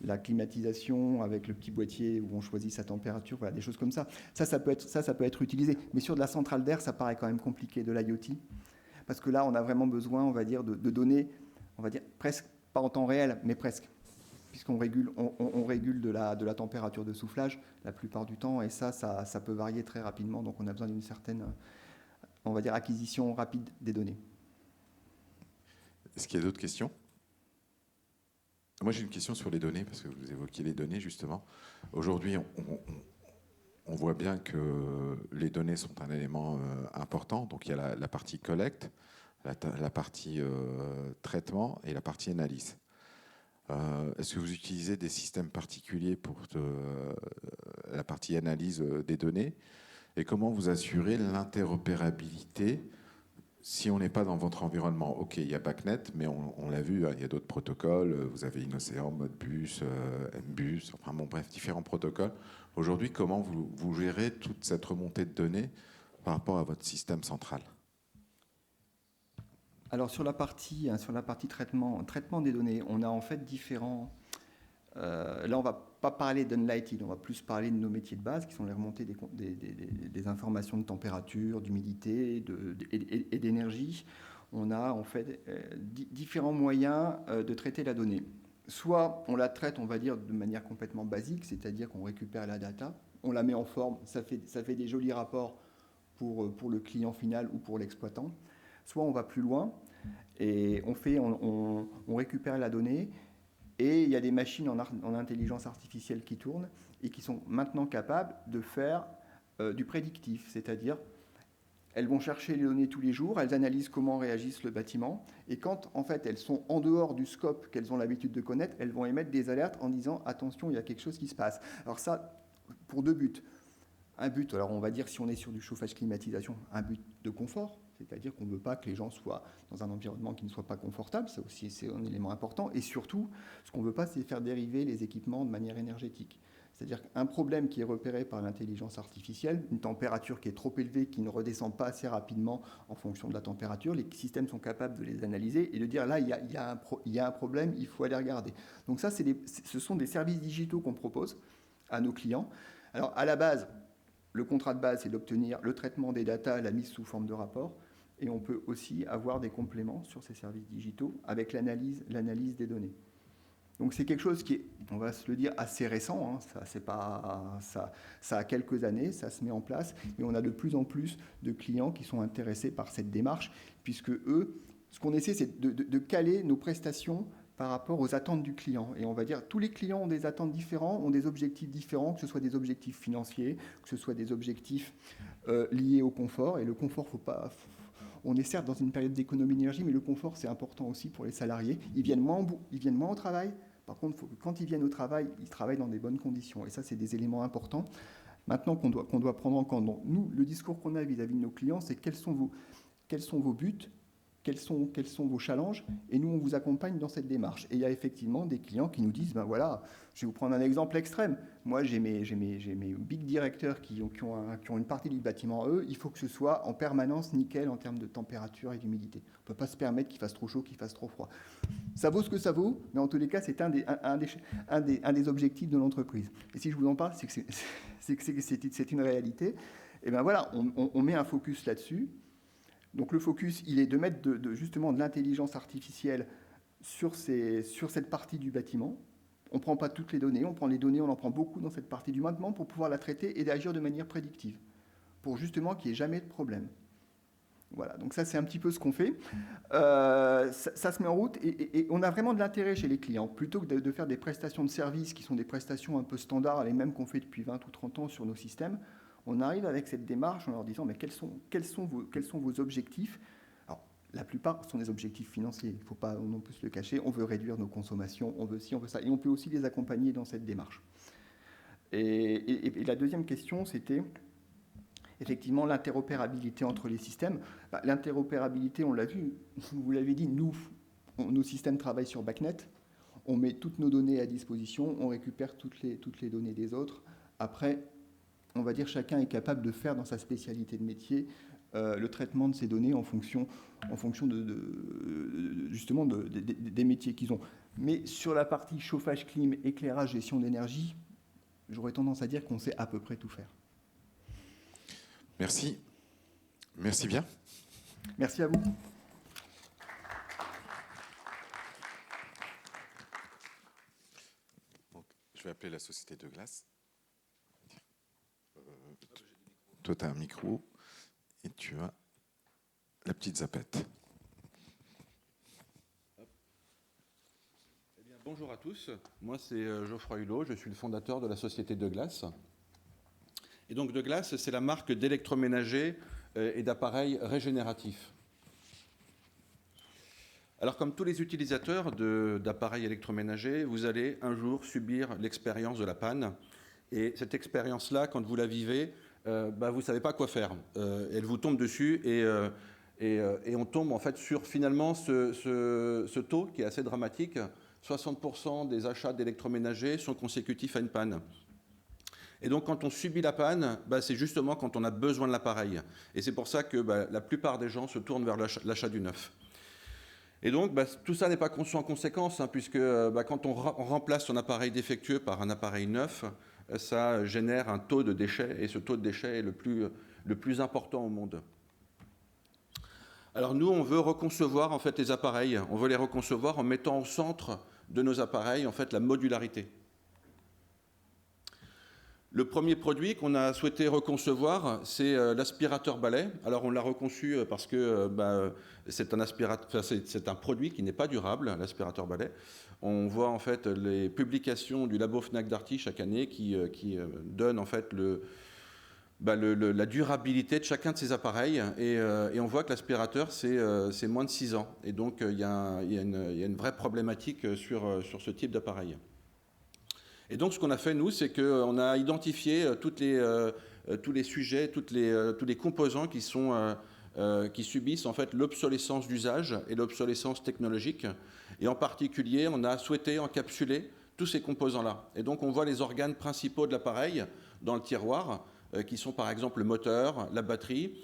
S4: la climatisation avec le petit boîtier où on choisit sa température, voilà, des choses comme ça. Ça peut être utilisé. Mais sur de la centrale d'air, ça paraît quand même compliqué, de l'IoT, parce que là, on a vraiment besoin, on va dire, de données, on va dire, presque pas en temps réel, mais presque, puisqu'on régule, on régule de la température de soufflage la plupart du temps, et ça peut varier très rapidement, donc on a besoin d'une certaine, on va dire, acquisition rapide des données.
S2: Est-ce qu'il y a d'autres questions? Moi, j'ai une question sur les données, parce que vous évoquiez les données, justement. Aujourd'hui, on voit bien que les données sont un élément important, donc il y a la partie collecte, la partie traitement et la partie analyse. Est-ce que vous utilisez des systèmes particuliers pour la partie analyse des données? Et comment vous assurez l'interopérabilité si on n'est pas dans votre environnement? Ok, il y a BACnet, mais on l'a vu, hein, il y a d'autres protocoles. Vous avez Inocean, Modbus, Mbus, enfin bon, bref, différents protocoles. Aujourd'hui, comment vous gérez toute cette remontée de données par rapport à votre système central?
S4: Alors sur la partie traitement des données, on a en fait différents... là, on ne va pas parler d'Unlighted, on va plus parler de nos métiers de base, qui sont les remontées des informations de température, d'humidité et d'énergie. On a en fait différents moyens de traiter la donnée. Soit on la traite, on va dire, de manière complètement basique, c'est-à-dire qu'on récupère la data, on la met en forme, ça fait des jolis rapports pour le client final ou pour l'exploitant. Soit on va plus loin et on récupère la donnée et il y a des machines en intelligence artificielle qui tournent et qui sont maintenant capables de faire du prédictif, c'est-à-dire elles vont chercher les données tous les jours, elles analysent comment réagissent le bâtiment et quand en fait elles sont en dehors du scope qu'elles ont l'habitude de connaître, elles vont émettre des alertes en disant attention, il y a quelque chose qui se passe. Alors ça, pour deux buts. un but, alors on va dire si on est sur du chauffage-climatisation, un but de confort, c'est-à-dire qu'on ne veut pas que les gens soient dans un environnement qui ne soit pas confortable, ça aussi c'est un élément important, et surtout, ce qu'on ne veut pas, c'est faire dériver les équipements de manière énergétique. C'est-à-dire qu'un problème qui est repéré par l'intelligence artificielle, une température qui est trop élevée, qui ne redescend pas assez rapidement en fonction de la température, les systèmes sont capables de les analyser et de dire là, il y a un problème, il faut aller regarder. Donc ça, ce sont des services digitaux qu'on propose à nos clients. Alors à la base, le contrat de base, c'est d'obtenir le traitement des datas, la mise sous forme de rapport, et on peut aussi avoir des compléments sur ces services digitaux avec l'analyse des données. Donc c'est quelque chose qui est, on va se le dire, assez récent, hein. Ça a quelques années, ça se met en place, mais on a de plus en plus de clients qui sont intéressés par cette démarche, puisque eux, ce qu'on essaie, c'est de caler nos prestations par rapport aux attentes du client. Et on va dire, tous les clients ont des attentes différentes, ont des objectifs différents, que ce soit des objectifs financiers, que ce soit des objectifs liés au confort. Et le confort, on est certes dans une période d'économie d'énergie, mais le confort, c'est important aussi pour les salariés. Ils viennent moins au travail. Par contre, quand ils viennent au travail, ils travaillent dans des bonnes conditions. Et ça, c'est des éléments importants. Maintenant qu'on doit prendre en compte. Donc, nous, le discours qu'on a vis-à-vis de nos clients, c'est quels sont vos buts, quels sont vos challenges, et nous, on vous accompagne dans cette démarche. Et il y a effectivement des clients qui nous disent, ben voilà, je vais vous prendre un exemple extrême. Moi, j'ai mes big directeurs qui ont une partie du bâtiment, eux, il faut que ce soit en permanence nickel en termes de température et d'humidité. On ne peut pas se permettre qu'il fasse trop chaud, qu'il fasse trop froid. Ça vaut ce que ça vaut, mais en tous les cas, c'est un des objectifs de l'entreprise. Et si je vous en parle, c'est que c'est une réalité. Et bien voilà, on met un focus là-dessus. Donc le focus, il est de mettre justement de l'intelligence artificielle sur cette partie du bâtiment. On ne prend pas toutes les données, on prend les données, on en prend beaucoup dans cette partie du bâtiment pour pouvoir la traiter et d'agir de manière prédictive, pour justement qu'il n'y ait jamais de problème. Voilà, donc ça c'est un petit peu ce qu'on fait. Ça se met en route et on a vraiment de l'intérêt chez les clients. Plutôt que de faire des prestations de services qui sont des prestations un peu standards, les mêmes qu'on fait depuis 20 ou 30 ans sur nos systèmes, on arrive avec cette démarche en leur disant mais quels sont vos objectifs. Alors, la plupart sont des objectifs financiers, il ne faut pas non plus se le cacher, on veut réduire nos consommations, on veut ci, on veut ça, et on peut aussi les accompagner dans cette démarche. Et la deuxième question, c'était effectivement l'interopérabilité entre les systèmes. L'interopérabilité, on l'a vu, vous l'avez dit, nos systèmes travaillent sur BACnet, on met toutes nos données à disposition, on récupère toutes les données des autres. Après, on va dire chacun est capable de faire dans sa spécialité de métier le traitement de ces données en fonction justement des métiers qu'ils ont. Mais sur la partie chauffage, clim, éclairage, gestion d'énergie, j'aurais tendance à dire qu'on sait à peu près tout faire.
S2: Merci. Merci bien.
S4: Merci à vous.
S2: Donc, je vais appeler la société de glace. Toi, tu as un micro et tu as la petite zapette.
S6: Eh bien, bonjour à tous. Moi, c'est Geoffroy Hulot. Je suis le fondateur de la société De Glace. Et donc, De Glace, c'est la marque d'électroménager et d'appareils régénératifs. Alors, comme tous les utilisateurs d'appareils électroménagers, vous allez un jour subir l'expérience de la panne. Et cette expérience-là, quand vous la vivez, vous ne savez pas quoi faire. Elle vous tombe dessus et on tombe en fait sur finalement ce taux qui est assez dramatique. 60% des achats d'électroménagers sont consécutifs à une panne. Et donc quand on subit la panne, c'est justement quand on a besoin de l'appareil. Et c'est pour ça que la plupart des gens se tournent vers l'achat du neuf. Et donc tout ça n'est pas sans conséquence, hein, puisque quand on remplace son appareil défectueux par un appareil neuf, ça génère un taux de déchets, et ce taux de déchets est le plus important au monde. Alors nous, on veut reconcevoir en fait les appareils, on veut les reconcevoir en mettant au centre de nos appareils en fait la modularité. Le premier produit qu'on a souhaité reconcevoir, c'est l'aspirateur balai. Alors on l'a reconçu parce que c'est un produit qui n'est pas durable, l'aspirateur balai. On voit en fait les publications du labo Fnac Darty chaque année qui donnent en fait la durabilité de chacun de ces appareils et on voit que l'aspirateur c'est moins de 6 ans et donc il y a une vraie problématique sur ce type d'appareil. Et donc ce qu'on a fait nous, c'est qu'on a identifié toutes les tous les sujets, tous les composants qui subissent en fait l'obsolescence d'usage et l'obsolescence technologique. Et en particulier, on a souhaité encapsuler tous ces composants-là. Et donc, on voit les organes principaux de l'appareil dans le tiroir, qui sont par exemple le moteur, la batterie,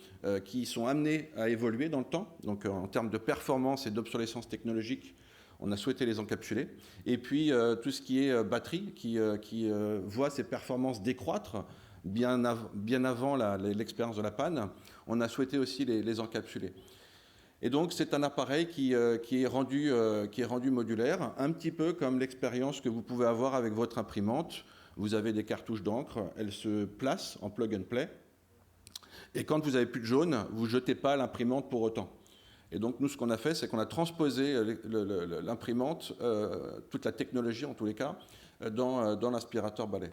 S6: qui sont amenés à évoluer dans le temps. Donc, en termes de performance et d'obsolescence technologique, on a souhaité les encapsuler. Et puis, tout ce qui est batterie, qui voit ses performances décroître bien avant l'expérience de la panne, on a souhaité aussi les encapsuler. Et donc, c'est un appareil qui est rendu modulaire, un petit peu comme l'expérience que vous pouvez avoir avec votre imprimante. Vous avez des cartouches d'encre, elles se placent en plug and play. Et quand vous n'avez plus de jaune, vous ne jetez pas l'imprimante pour autant. Et donc, nous, ce qu'on a fait, c'est qu'on a transposé l'imprimante, toute la technologie en tous les cas, dans l'aspirateur balai.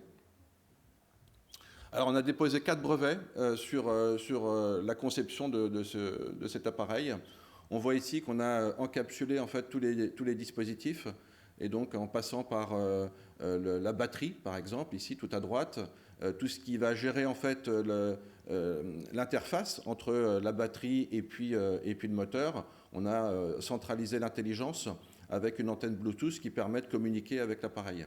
S6: Alors, on a déposé 4 brevets sur la conception de cet appareil. On voit ici qu'on a encapsulé en fait tous les dispositifs, et donc en passant par la batterie, par exemple, ici tout à droite, tout ce qui va gérer en fait l'interface entre la batterie et puis le moteur. On a centralisé l'intelligence avec une antenne Bluetooth qui permet de communiquer avec l'appareil.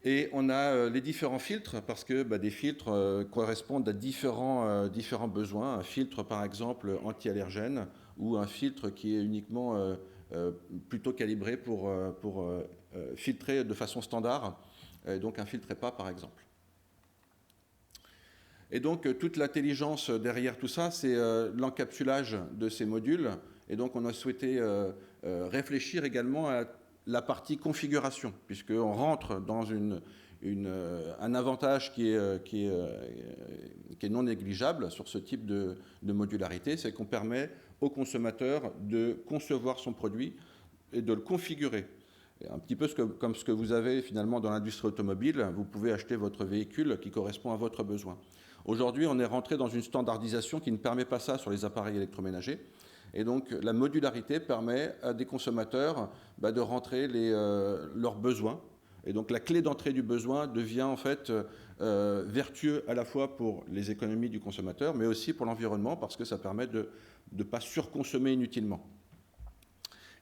S6: Et on a les différents filtres, parce que des filtres correspondent à différents besoins. Un filtre, par exemple, anti-allergène, ou un filtre qui est uniquement plutôt calibré pour filtrer de façon standard, et donc un filtre EPA, par exemple. Et donc, toute l'intelligence derrière tout ça, c'est l'encapsulage de ces modules. Et donc, on a souhaité réfléchir également à la partie configuration, puisqu'on rentre dans un avantage qui est non négligeable sur ce type de modularité, c'est qu'on permet au consommateur de concevoir son produit et de le configurer. Et un petit peu comme ce que vous avez finalement dans l'industrie automobile, vous pouvez acheter votre véhicule qui correspond à votre besoin. Aujourd'hui, on est rentré dans une standardisation qui ne permet pas ça sur les appareils électroménagers. Et donc, la modularité permet à des consommateurs de rentrer leurs besoins. Et donc, la clé d'entrée du besoin devient en fait vertueux à la fois pour les économies du consommateur, mais aussi pour l'environnement, parce que ça permet de ne pas surconsommer inutilement.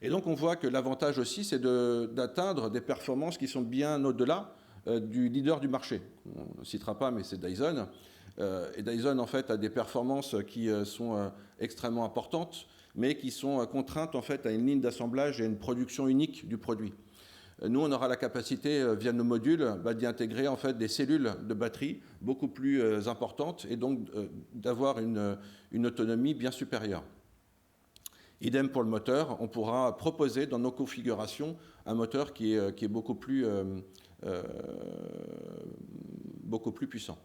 S6: Et donc, on voit que l'avantage aussi, c'est d'atteindre des performances qui sont bien au-delà du leader du marché. On ne citera pas, mais c'est Dyson. Et Dyson, en fait, a des performances qui sont extrêmement importantes, mais qui sont contraintes en fait à une ligne d'assemblage et à une production unique du produit. Nous, on aura la capacité, via nos modules, d'y intégrer en fait des cellules de batterie beaucoup plus importantes et donc d'avoir une autonomie bien supérieure. Idem pour le moteur, on pourra proposer dans nos configurations un moteur qui est beaucoup plus puissant.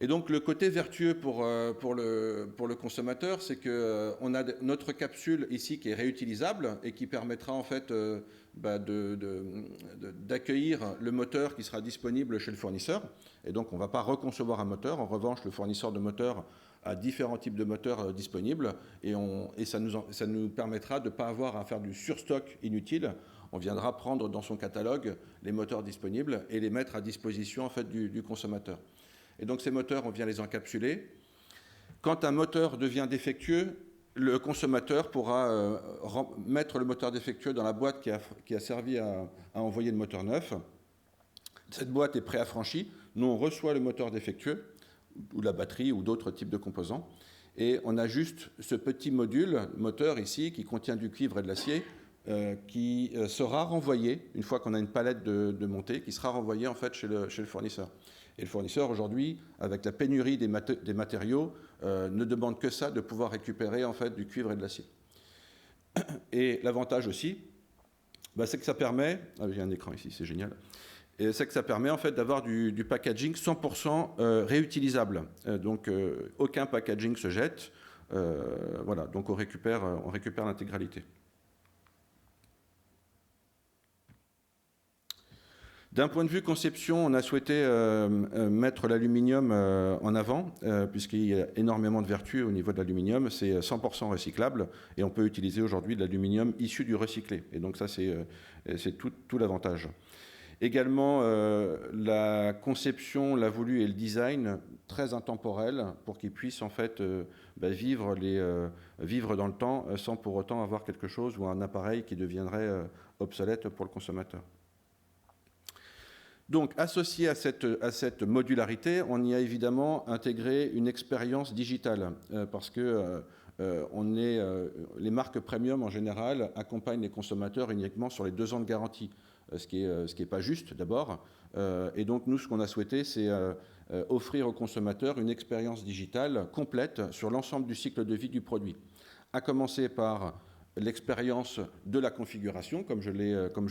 S6: Et donc le côté vertueux pour le consommateur, c'est qu'on a notre capsule ici qui est réutilisable et qui permettra en fait d'accueillir le moteur qui sera disponible chez le fournisseur. Et donc on ne va pas reconcevoir un moteur. En revanche, le fournisseur de moteurs a différents types de moteurs disponibles et ça nous permettra de ne pas avoir à faire du surstock inutile. On viendra prendre dans son catalogue les moteurs disponibles et les mettre à disposition en fait du consommateur. Et donc ces moteurs, on vient les encapsuler. Quand un moteur devient défectueux, le consommateur pourra mettre le moteur défectueux dans la boîte qui a servi à envoyer le moteur neuf. Cette boîte est préaffranchie. Nous, on reçoit le moteur défectueux, ou la batterie, ou d'autres types de composants. Et on a juste ce petit module moteur ici, qui contient du cuivre et de l'acier, qui sera renvoyé, une fois qu'on a une palette de montée, qui sera renvoyé en fait chez le fournisseur. Et le fournisseur, aujourd'hui, avec la pénurie des matériaux, ne demande que ça, de pouvoir récupérer en fait, du cuivre et de l'acier. Et l'avantage aussi, c'est que ça permet... Ah, j'ai un écran ici, c'est génial. Et c'est que ça permet en fait, d'avoir du packaging 100% réutilisable. Donc, aucun packaging se jette. Voilà, donc on récupère l'intégralité. D'un point de vue conception, on a souhaité mettre l'aluminium en avant, puisqu'il y a énormément de vertus au niveau de l'aluminium. C'est 100% recyclable et on peut utiliser aujourd'hui de l'aluminium issu du recyclé. Et donc ça, c'est tout l'avantage. Également, la conception, la voulu et le design très intemporel pour qu'ils puissent en fait vivre dans le temps sans pour autant avoir quelque chose ou un appareil qui deviendrait obsolète pour le consommateur. Donc, associé à cette modularité, on y a évidemment intégré une expérience digitale parce que les marques premium en général accompagnent les consommateurs uniquement sur les 2 ans de garantie, ce qui est pas juste d'abord. Et donc nous, ce qu'on a souhaité, c'est offrir aux consommateurs une expérience digitale complète sur l'ensemble du cycle de vie du produit, à commencer par l'expérience de la configuration, comme je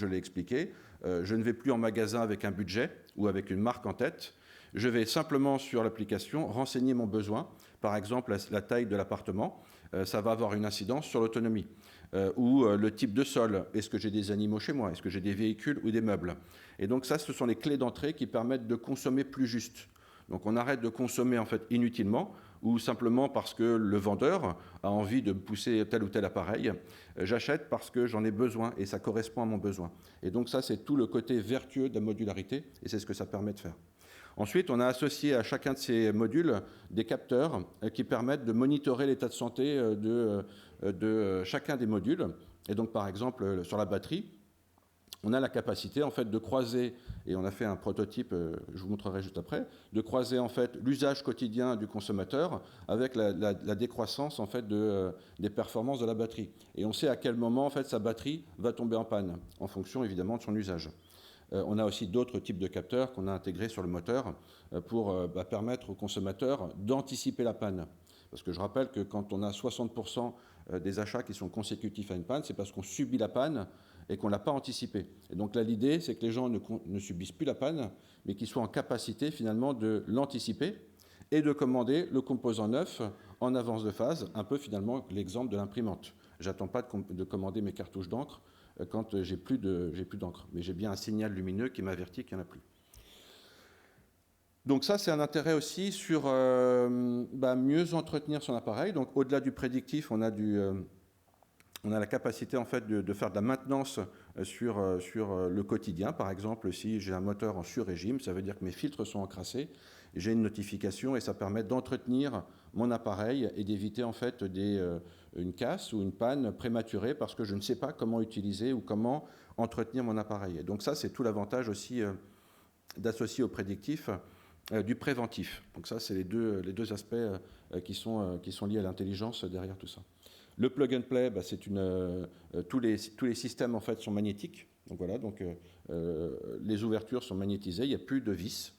S6: l'ai expliqué. Je ne vais plus en magasin avec un budget ou avec une marque en tête. Je vais simplement sur l'application renseigner mon besoin, par exemple la taille de l'appartement. Ça va avoir une incidence sur l'autonomie. Ou le type de sol. Est-ce que j'ai des animaux chez moi? Est-ce que j'ai des véhicules ou des meubles? Et donc ça, ce sont les clés d'entrée qui permettent de consommer plus juste. Donc on arrête de consommer en fait inutilement ou simplement parce que le vendeur a envie de me pousser tel ou tel appareil. J'achète parce que j'en ai besoin et ça correspond à mon besoin. Et donc ça, c'est tout le côté vertueux de la modularité et c'est ce que ça permet de faire. Ensuite, on a associé à chacun de ces modules des capteurs qui permettent de monitorer l'état de santé de chacun des modules. Et donc, par exemple, sur la batterie, on a la capacité en fait de croiser, et on a fait un prototype, je vous montrerai juste après, de croiser en fait l'usage quotidien du consommateur avec la décroissance en fait des performances de la batterie. Et on sait à quel moment en fait sa batterie va tomber en panne, en fonction évidemment de son usage. On a aussi d'autres types de capteurs qu'on a intégrés sur le moteur pour permettre aux consommateurs d'anticiper la panne. Parce que je rappelle que quand on a 60% des achats qui sont consécutifs à une panne, c'est parce qu'on subit la panne et qu'on ne l'a pas anticipé. Et donc là, l'idée, c'est que les gens ne subissent plus la panne, mais qu'ils soient en capacité finalement de l'anticiper et de commander le composant neuf en avance de phase, un peu finalement l'exemple de l'imprimante. J'attends pas de commander mes cartouches d'encre quand j'ai plus d'encre, mais j'ai bien un signal lumineux qui m'avertit qu'il n'y en a plus. Donc ça, c'est un intérêt aussi sur mieux entretenir son appareil. Donc au-delà du prédictif, on a la capacité en fait de faire de la maintenance sur le quotidien. Par exemple, si j'ai un moteur en sur-régime, ça veut dire que mes filtres sont encrassés, j'ai une notification et ça permet d'entretenir mon appareil et d'éviter en fait une casse ou une panne prématurée parce que je ne sais pas comment utiliser ou comment entretenir mon appareil. Et donc ça, c'est tout l'avantage aussi d'associer au prédictif du préventif. Donc ça, c'est les deux aspects qui sont liés à l'intelligence derrière tout ça. Le plug and play, c'est tous les systèmes en fait sont magnétiques. Donc voilà, les ouvertures sont magnétisées, il n'y a plus de vis.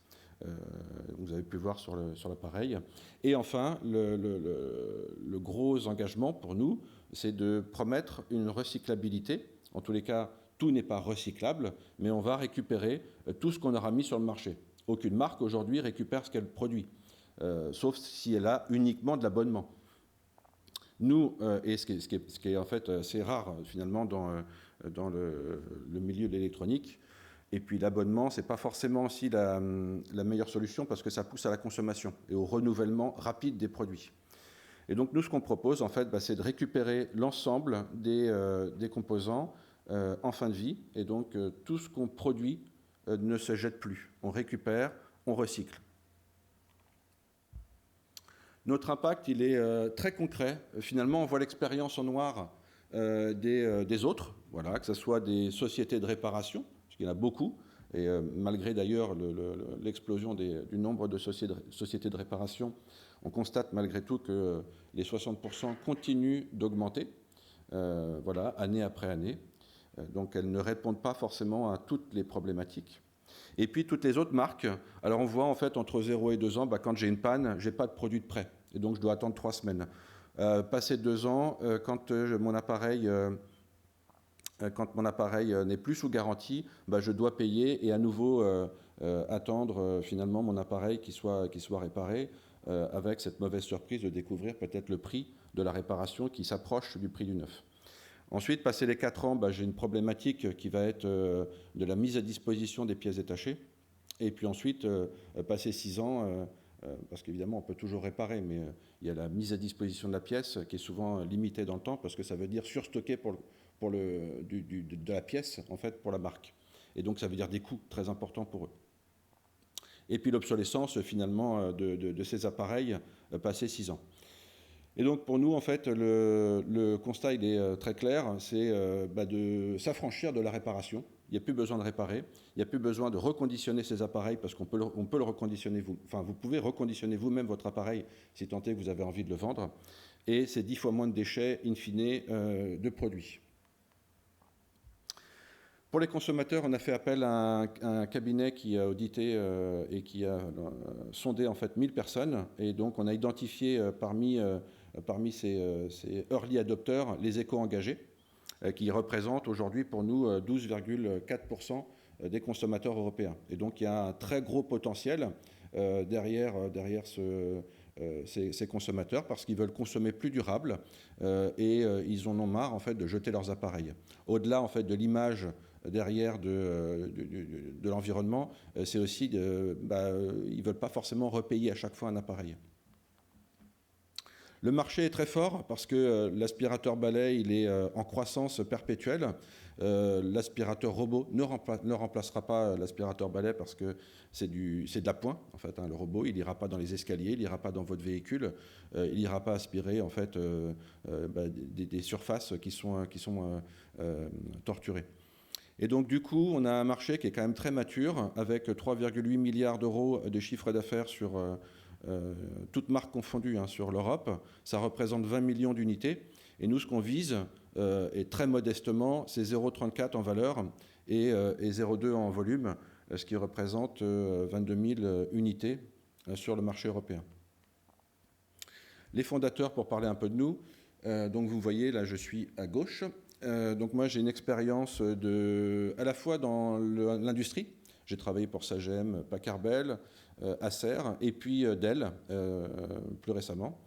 S6: Vous avez pu voir sur l'appareil. Et enfin, le gros engagement pour nous, c'est de promettre une recyclabilité. En tous les cas, tout n'est pas recyclable, mais on va récupérer tout ce qu'on aura mis sur le marché. Aucune marque aujourd'hui récupère ce qu'elle produit, sauf si elle a uniquement de l'abonnement. Nous, et ce qui est en fait assez rare finalement dans le milieu de l'électronique, et puis l'abonnement, ce n'est pas forcément aussi la meilleure solution parce que ça pousse à la consommation et au renouvellement rapide des produits. Et donc nous, ce qu'on propose, en fait, c'est de récupérer l'ensemble des composants en fin de vie. Et donc tout ce qu'on produit ne se jette plus. On récupère, on recycle. Notre impact, il est très concret. Finalement, on voit l'expérience en noir des autres, voilà, que ce soit des sociétés de réparation, parce qu'il y en a beaucoup, et malgré d'ailleurs l'explosion du nombre de sociétés de réparation, on constate malgré tout que les 60% continuent d'augmenter, voilà, année après année. Donc elles ne répondent pas forcément à toutes les problématiques. Et puis toutes les autres marques, alors on voit en fait entre 0 et 2 ans, quand j'ai une panne, je n'ai pas de produit de prêt, et donc je dois attendre 3 semaines. Passé 2 ans, quand mon appareil n'est plus sous garantie, je dois payer et à nouveau attendre finalement mon appareil qui soit réparé, avec cette mauvaise surprise de découvrir peut-être le prix de la réparation qui s'approche du prix du neuf. Ensuite, passé les 4 ans, j'ai une problématique qui va être de la mise à disposition des pièces détachées. Et puis ensuite, passé 6 ans, parce qu'évidemment, on peut toujours réparer, mais il y a la mise à disposition de la pièce qui est souvent limitée dans le temps, parce que ça veut dire surstocker de la pièce, en fait, pour la marque. Et donc ça veut dire des coûts très importants pour eux. Et puis l'obsolescence finalement de ces appareils passé 6 ans. Et donc pour nous, en fait, le constat il est très clair, c'est de s'affranchir de la réparation. Il n'y a plus besoin de réparer, il n'y a plus besoin de reconditionner ces appareils parce qu'on peut le reconditionner, vous pouvez reconditionner vous-même votre appareil si tant est que vous avez envie de le vendre. Et c'est 10 fois moins de déchets, in fine, de produits. Pour les consommateurs, on a fait appel à un cabinet qui a audité et qui a sondé en fait 1000 personnes. Et donc on a identifié parmi ces early adopters les éco-engagés qui représentent aujourd'hui pour nous 12,4% des consommateurs européens. Et donc il y a un très gros potentiel derrière ces consommateurs parce qu'ils veulent consommer plus durable et ils en ont marre en fait de jeter leurs appareils. Au-delà en fait de l'image derrière de l'environnement, c'est aussi ils ne veulent pas forcément repayer à chaque fois un appareil. Le marché est très fort parce que l'aspirateur balai il est en croissance perpétuelle. L'aspirateur robot ne remplacera pas l'aspirateur balai parce que c'est de l'appoint en fait. Le robot il n'ira pas dans les escaliers, il n'ira pas dans votre véhicule, il n'ira pas aspirer en fait des surfaces qui sont torturées. Et donc du coup on a un marché qui est quand même très mature avec 3,8 milliards d'euros de chiffre d'affaires sur toutes marques confondues sur l'Europe. Ça représente 20 millions d'unités. Et nous, ce qu'on vise, et très modestement, c'est 0,34 en valeur et 0,2 en volume, ce qui représente 22 000 unités sur le marché européen. Les fondateurs, pour parler un peu de nous, donc vous voyez, là je suis à gauche. Donc moi j'ai une expérience à la fois dans l'industrie. J'ai travaillé pour Sagem, Packard Bell, Acer et puis Dell plus récemment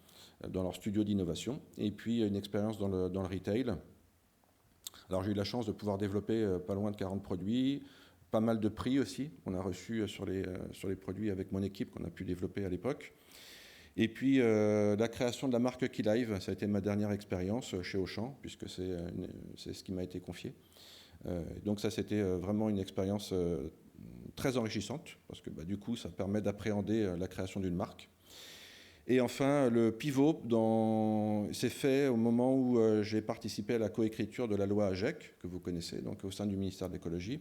S6: dans leur studio d'innovation et puis une expérience dans le retail. Alors j'ai eu la chance de pouvoir développer pas loin de 40 produits, pas mal de prix aussi qu'on a reçus sur les produits avec mon équipe qu'on a pu développer à l'époque. Et puis la création de la marque Keylive, ça a été ma dernière expérience chez Auchan puisque c'est ce qui m'a été confié. Donc ça c'était vraiment une expérience très enrichissante, parce que du coup, ça permet d'appréhender la création d'une marque. Et enfin, le pivot s'est fait au moment où j'ai participé à la coécriture de la loi AGEC, que vous connaissez, donc au sein du ministère de l'écologie,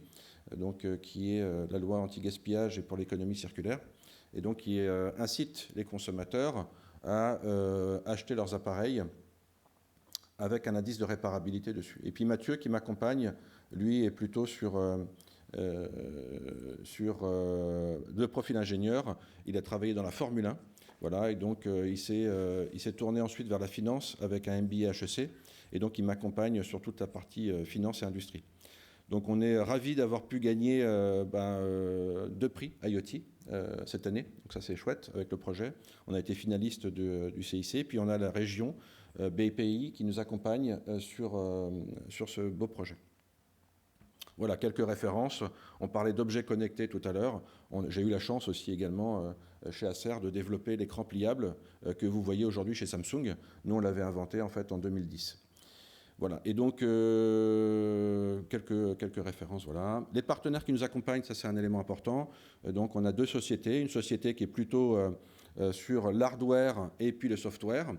S6: qui est la loi anti-gaspillage et pour l'économie circulaire, et donc qui incite les consommateurs à acheter leurs appareils avec un indice de réparabilité dessus. Et puis Mathieu, qui m'accompagne, lui est plutôt sur le profil ingénieur. Il a travaillé dans la Formule 1. Voilà, et donc il s'est tourné ensuite vers la finance avec un MBA HEC. Et donc il m'accompagne sur toute la partie finance et industrie. Donc on est ravis d'avoir pu gagner 2 prix IoT cette année. Donc ça c'est chouette avec le projet. On a été finaliste du CIC. Puis on a la région BPI qui nous accompagne sur ce beau projet. Voilà, quelques références. On parlait d'objets connectés tout à l'heure. J'ai eu la chance aussi également chez Acer de développer l'écran pliable que vous voyez aujourd'hui chez Samsung. Nous, on l'avait inventé en fait en 2010. Voilà, et donc quelques références. Voilà. Les partenaires qui nous accompagnent, ça c'est un élément important. Donc on a 2 sociétés. Une société qui est plutôt sur l'hardware et puis le software,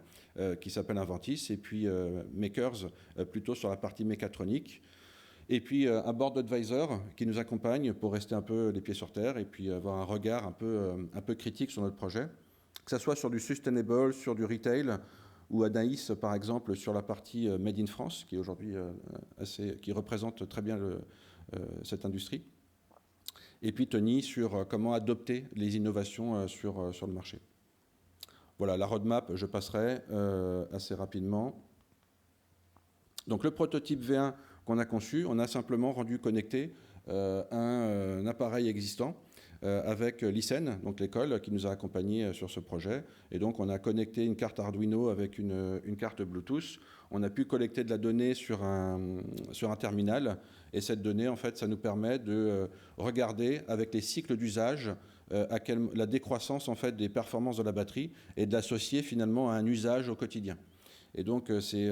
S6: qui s'appelle Inventis, et puis Makers, plutôt sur la partie mécatronique. Et puis un board advisor qui nous accompagne pour rester un peu les pieds sur terre et puis avoir un regard un peu critique sur notre projet, que ce soit sur du sustainable, sur du retail, ou Anaïs par exemple sur la partie Made in France, qui est aujourd'hui qui représente très bien cette industrie. Et puis Tony sur comment adopter les innovations sur le marché. Voilà, la roadmap, je passerai assez rapidement. Donc le prototype V1 qu'on a conçu, on a simplement rendu connecté un appareil existant avec l'ICEN, donc l'école qui nous a accompagnés sur ce projet. Et donc on a connecté une carte Arduino avec une carte Bluetooth. On a pu collecter de la donnée sur un terminal. Et cette donnée, en fait, ça nous permet de regarder avec les cycles d'usage la décroissance en fait, des performances de la batterie et de l'associer finalement à un usage au quotidien. Et donc, c'est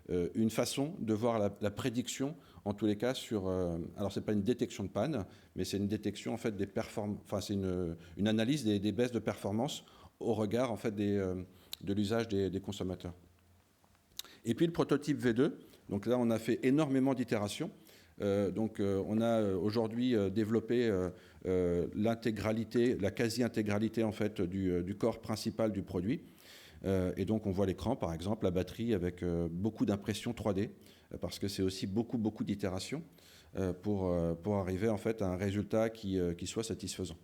S6: une façon de voir la prédiction, en tous les cas, sur... alors, ce n'est pas une détection de panne, mais c'est une détection, en fait, des performances... Enfin, c'est une analyse des baisses de performance au regard, en fait, de l'usage des consommateurs. Et puis, le prototype V2. Donc là, on a fait énormément d'itérations. On a aujourd'hui développé l'intégralité, la quasi-intégralité, en fait, du corps principal du produit. Et donc, on voit l'écran, par exemple, la batterie avec beaucoup d'impressions 3D, parce que c'est aussi beaucoup d'itérations pour arriver en fait à un résultat qui soit satisfaisant.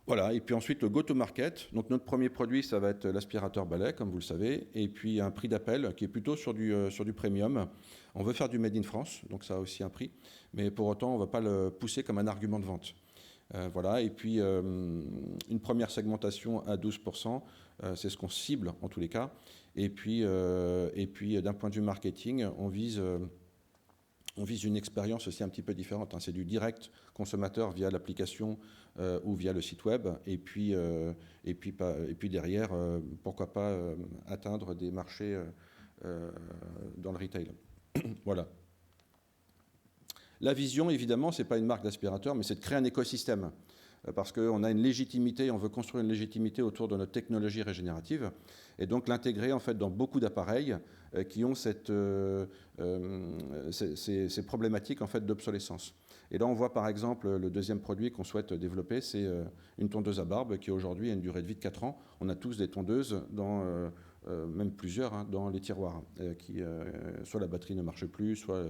S6: Voilà, et puis ensuite le go-to-market. Donc notre premier produit, ça va être l'aspirateur balai, comme vous le savez, et puis un prix d'appel qui est plutôt sur du premium. On veut faire du made in France, donc ça a aussi un prix, mais pour autant, on ne va pas le pousser comme un argument de vente. Voilà, et puis une première segmentation à 12%, c'est ce qu'on cible en tous les cas. Et puis d'un point de vue marketing, on vise une expérience aussi un petit peu différente. C'est du direct consommateur via l'application ou via le site web. Et puis derrière, pourquoi pas atteindre des marchés dans le retail. Voilà. La vision, évidemment, ce n'est pas une marque d'aspirateur, mais c'est de créer un écosystème. Parce qu'on a une légitimité, on veut construire une légitimité autour de notre technologie régénérative, et donc l'intégrer en fait dans beaucoup d'appareils qui ont ces problématiques en fait d'obsolescence. Et là, on voit par exemple le deuxième produit qu'on souhaite développer, c'est une tondeuse à barbe qui aujourd'hui a une durée de vie de 4 ans. On a tous des tondeuses, même plusieurs, dans les tiroirs, soit la batterie ne marche plus, soit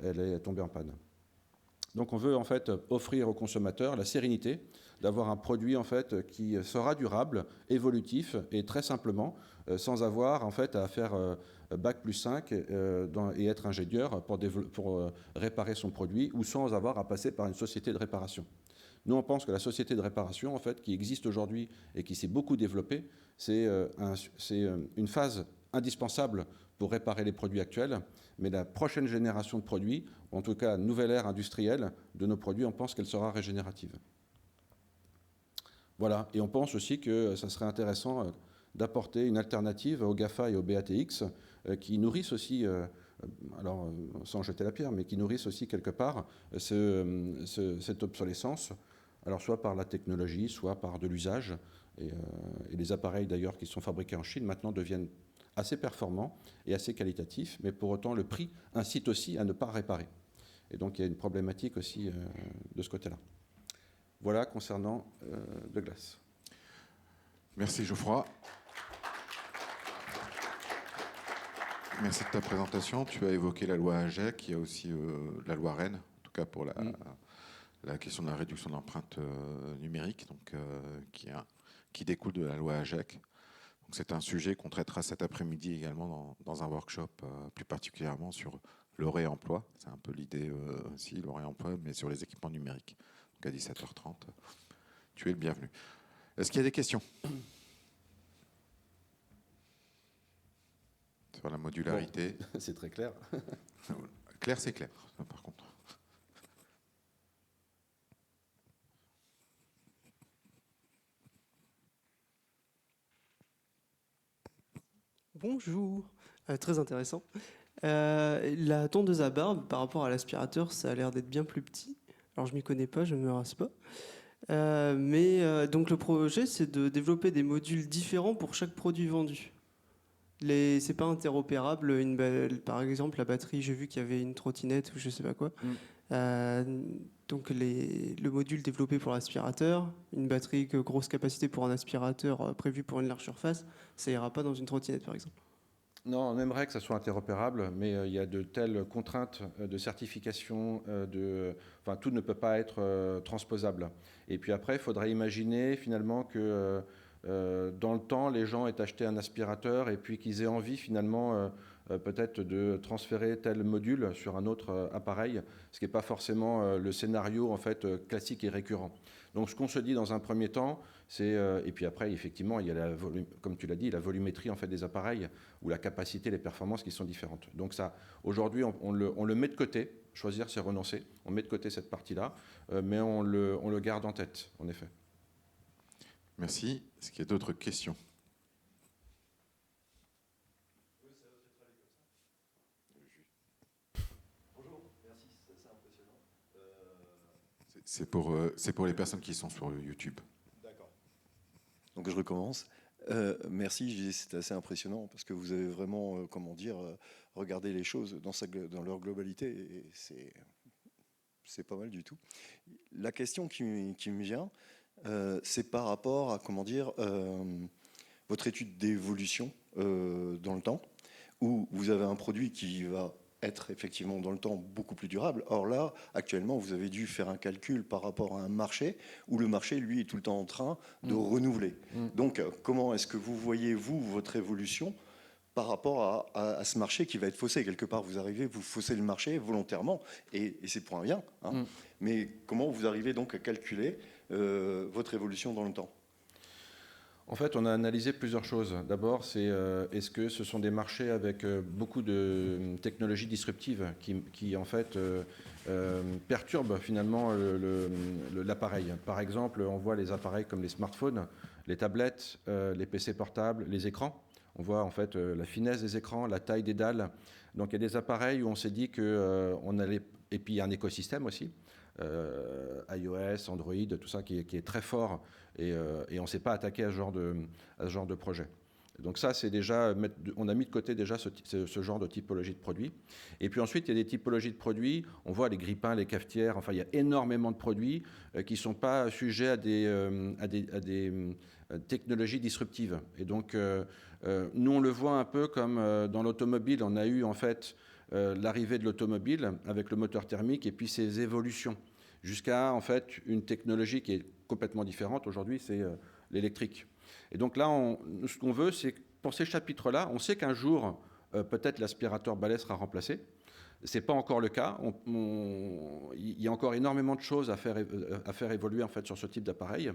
S6: elle est tombée en panne. Donc on veut en fait offrir aux consommateurs la sérénité d'avoir un produit en fait qui sera durable, évolutif et très simplement, sans avoir en fait à faire bac plus 5 et être ingénieur pour réparer son produit, ou sans avoir à passer par une société de réparation. Nous, on pense que la société de réparation en fait qui existe aujourd'hui et qui s'est beaucoup développée, c'est une phase indispensable pour réparer les produits actuels, mais la prochaine génération de produits, ou en tout cas une nouvelle ère industrielle de nos produits, on pense qu'elle sera régénérative. Voilà, et on pense aussi que ça serait intéressant d'apporter une alternative aux GAFA et aux BATX qui nourrissent aussi, alors sans jeter la pierre, mais qui nourrissent aussi quelque part cette obsolescence, alors soit par la technologie, soit par de l'usage, et les appareils d'ailleurs qui sont fabriqués en Chine maintenant deviennent assez performants et assez qualitatifs, mais pour autant le prix incite aussi à ne pas réparer. Et donc il y a une problématique aussi de ce côté-là. Voilà concernant Douglas.
S2: Merci Geoffroy. Merci de ta présentation. Tu as évoqué la loi AGEC, il y a aussi la loi Rennes, en tout cas pour la question de la réduction de l'empreinte numérique, donc, qui découle de la loi AGEC. C'est un sujet qu'on traitera cet après-midi également dans un workshop, plus particulièrement sur le réemploi. C'est un peu l'idée aussi, le réemploi, mais sur les équipements numériques. Donc à 17h30, tu es le bienvenu. Est-ce qu'il y a des questions sur la modularité?
S6: Bon, c'est très clair.
S2: Clair, c'est clair, par contre.
S7: Bonjour, très intéressant. La tondeuse à barbe, par rapport à l'aspirateur, ça a l'air d'être bien plus petit. Alors je m'y connais pas, je ne me rase pas. Donc le projet, c'est de développer des modules différents pour chaque produit vendu. C'est pas interopérable. Par exemple, la batterie, j'ai vu qu'il y avait une trottinette ou je sais pas quoi. Donc le module développé pour l'aspirateur, une batterie grosse capacité pour un aspirateur prévu pour une large surface, ça ira pas dans une trottinette par exemple.
S6: Non, on aimerait que ça soit interopérable, mais il y a de telles contraintes de certification, enfin tout ne peut pas être transposable. Et puis après, il faudrait imaginer finalement que dans le temps, les gens aient acheté un aspirateur et puis qu'ils aient envie finalement peut-être de transférer tel module sur un autre appareil, ce qui n'est pas forcément le scénario en fait classique et récurrent. Donc ce qu'on se dit dans un premier temps, c'est et puis après effectivement il y a comme tu l'as dit, la volumétrie en fait des appareils ou la capacité, les performances qui sont différentes. Donc ça, aujourd'hui on le met de côté. Choisir, c'est renoncer. On met de côté cette partie-là, mais on le garde en tête, en effet.
S2: Merci. Est-ce qu'il y a d'autres questions? C'est pour les personnes qui sont sur YouTube.
S8: D'accord. Donc je recommence. Merci, c'est assez impressionnant parce que vous avez vraiment, regardé les choses dans leur globalité et c'est pas mal du tout. La question qui me vient, c'est par rapport à, votre étude d'évolution dans le temps, où vous avez un produit qui va être effectivement dans le temps beaucoup plus durable. Or là, actuellement, vous avez dû faire un calcul par rapport à un marché où le marché, lui, est tout le temps en train de renouveler. Donc, comment est-ce que vous voyez, vous, votre évolution par rapport à ce marché qui va être faussé? Quelque part, vous arrivez, vous faussez le marché volontairement, et c'est pour un bien. Hein. Mais comment vous arrivez donc à calculer votre évolution dans le temps?
S6: En fait, on a analysé plusieurs choses. D'abord, c'est est-ce que ce sont des marchés avec beaucoup de technologies disruptives qui en fait, perturbent finalement l'appareil. Par exemple, on voit les appareils comme les smartphones, les tablettes, les PC portables, les écrans. On voit en fait la finesse des écrans, la taille des dalles. Donc il y a des appareils où on s'est dit qu'on allait... Et puis il y a un écosystème aussi. iOS, Android, tout ça qui est très fort et on ne s'est pas attaqué à ce genre de projet. Donc ça, c'est déjà, on a mis de côté déjà ce genre de typologie de produits. Et puis ensuite, il y a des typologies de produits, on voit les grippins, les cafetières, enfin il y a énormément de produits qui ne sont pas sujets à des technologies disruptives. Et donc, nous, on le voit un peu comme dans l'automobile, on a eu en fait l'arrivée de l'automobile avec le moteur thermique et puis ses évolutions jusqu'à en fait une technologie qui est complètement différente. Aujourd'hui, c'est l'électrique. Et donc là, ce qu'on veut, c'est pour ces chapitres-là, on sait qu'un jour, peut-être l'aspirateur balai sera remplacé. Ce n'est pas encore le cas. Il y a encore énormément de choses à faire évoluer en fait, sur ce type d'appareil.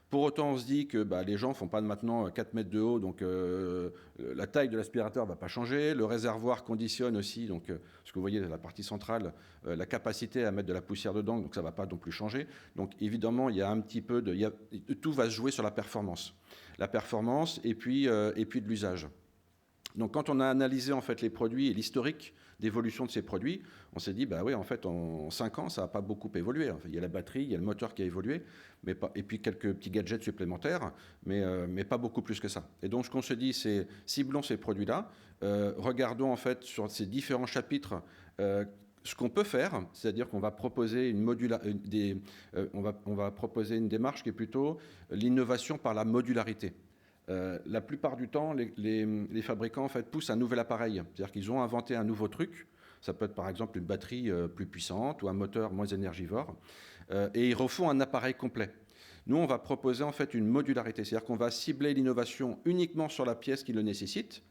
S6: Pour autant, on se dit que les gens ne font pas maintenant 4 mètres de haut, donc la taille de l'aspirateur ne va pas changer. Le réservoir conditionne aussi, donc, ce que vous voyez, la partie centrale, la capacité à mettre de la poussière dedans, donc ça ne va pas non plus changer. Donc évidemment, il y a un petit peu tout va se jouer sur la performance. La performance et puis de l'usage. Donc quand on a analysé en fait, les produits et l'historique d'évolution de ces produits, on s'est dit, oui, en fait, en 5 ans, ça n'a pas beaucoup évolué. Enfin, il y a la batterie, il y a le moteur qui a évolué, et puis quelques petits gadgets supplémentaires, mais pas beaucoup plus que ça. Et donc, ce qu'on se dit, c'est ciblons ces produits-là, regardons en fait sur ces différents chapitres ce qu'on peut faire, c'est-à-dire qu'on va proposer on va proposer une démarche qui est plutôt l'innovation par la modularité. La plupart du temps, les fabricants en fait, poussent un nouvel appareil. C'est-à-dire qu'ils ont inventé un nouveau truc. Ça peut être par exemple une batterie plus puissante ou un moteur moins énergivore. Et ils refont un appareil complet. Nous, on va proposer en fait une modularité. C'est-à-dire qu'on va cibler l'innovation uniquement sur la pièce qui le nécessite.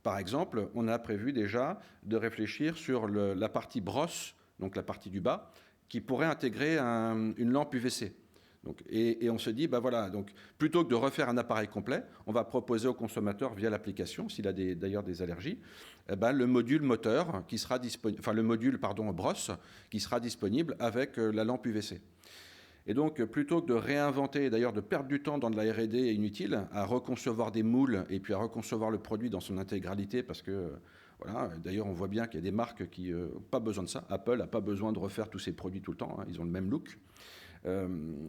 S6: Par exemple, on a prévu déjà de réfléchir sur la partie brosse, donc la partie du bas, qui pourrait intégrer une lampe UVC. Donc, et on se dit, voilà, donc, plutôt que de refaire un appareil complet, on va proposer au consommateur via l'application, s'il a d'ailleurs des allergies, le module moteur qui sera disponible, enfin le module brosse qui sera disponible avec la lampe UVC. Et donc, plutôt que de réinventer, d'ailleurs de perdre du temps dans de la R&D inutile, à reconcevoir des moules et puis à reconcevoir le produit dans son intégralité, parce que voilà, d'ailleurs on voit bien qu'il y a des marques qui n'ont pas besoin de ça. Apple n'a pas besoin de refaire tous ses produits tout le temps, hein, ils ont le même look.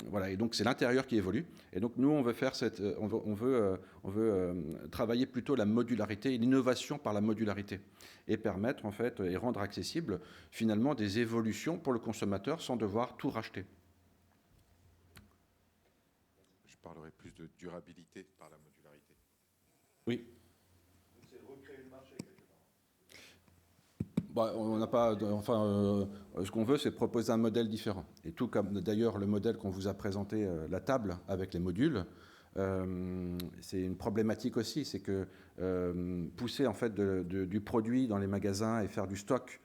S6: Voilà, et donc c'est l'intérieur qui évolue. Et donc nous, on veut faire on veut travailler plutôt la modularité et l'innovation par la modularité et permettre en fait et rendre accessible finalement des évolutions pour le consommateur sans devoir tout racheter.
S2: Je parlerai plus de durabilité par la modularité.
S6: Oui. C'est recréer le marché quelque part. On n'a pas, ce qu'on veut, c'est proposer un modèle différent. Et tout comme d'ailleurs le modèle qu'on vous a présenté, la table avec les modules, c'est une problématique aussi, c'est que pousser en fait du produit dans les magasins et faire du stock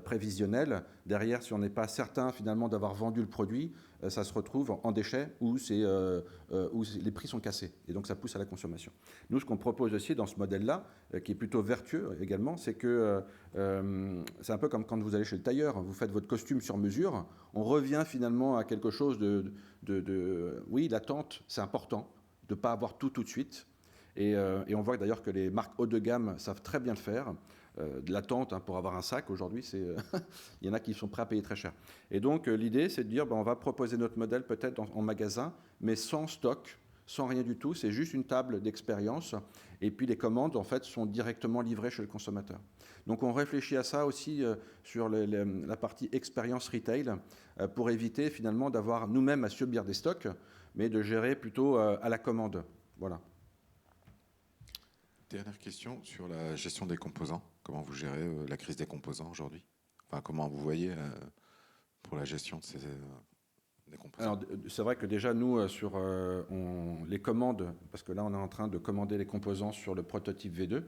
S6: prévisionnel, derrière, si on n'est pas certain finalement d'avoir vendu le produit, ça se retrouve en déchets où les prix sont cassés. Et donc ça pousse à la consommation. Nous, ce qu'on propose aussi dans ce modèle-là, qui est plutôt vertueux également, c'est que c'est un peu comme quand vous allez chez le tailleur, vous faites votre costume sur mesure, on revient finalement à quelque chose oui, l'attente, c'est important, de ne pas avoir tout de suite. Et on voit d'ailleurs que les marques haut de gamme savent très bien le faire. de l'attente pour avoir un sac. Aujourd'hui, il y en a qui sont prêts à payer très cher. Et donc, l'idée, c'est de dire, on va proposer notre modèle peut-être en magasin, mais sans stock, sans rien du tout. C'est juste une table d'expérience. Et puis, les commandes, en fait, sont directement livrées chez le consommateur. Donc, on réfléchit à ça aussi sur la partie expérience retail pour éviter, finalement, d'avoir nous-mêmes à subir des stocks, mais de gérer plutôt à la commande. Voilà.
S2: Dernière question sur la gestion des composants. Comment vous gérez la crise des composants aujourd'hui? Enfin, comment vous voyez pour la gestion de des composants?
S6: Alors, c'est vrai que déjà, nous, sur les commandes, parce que là, on est en train de commander les composants sur le prototype V2,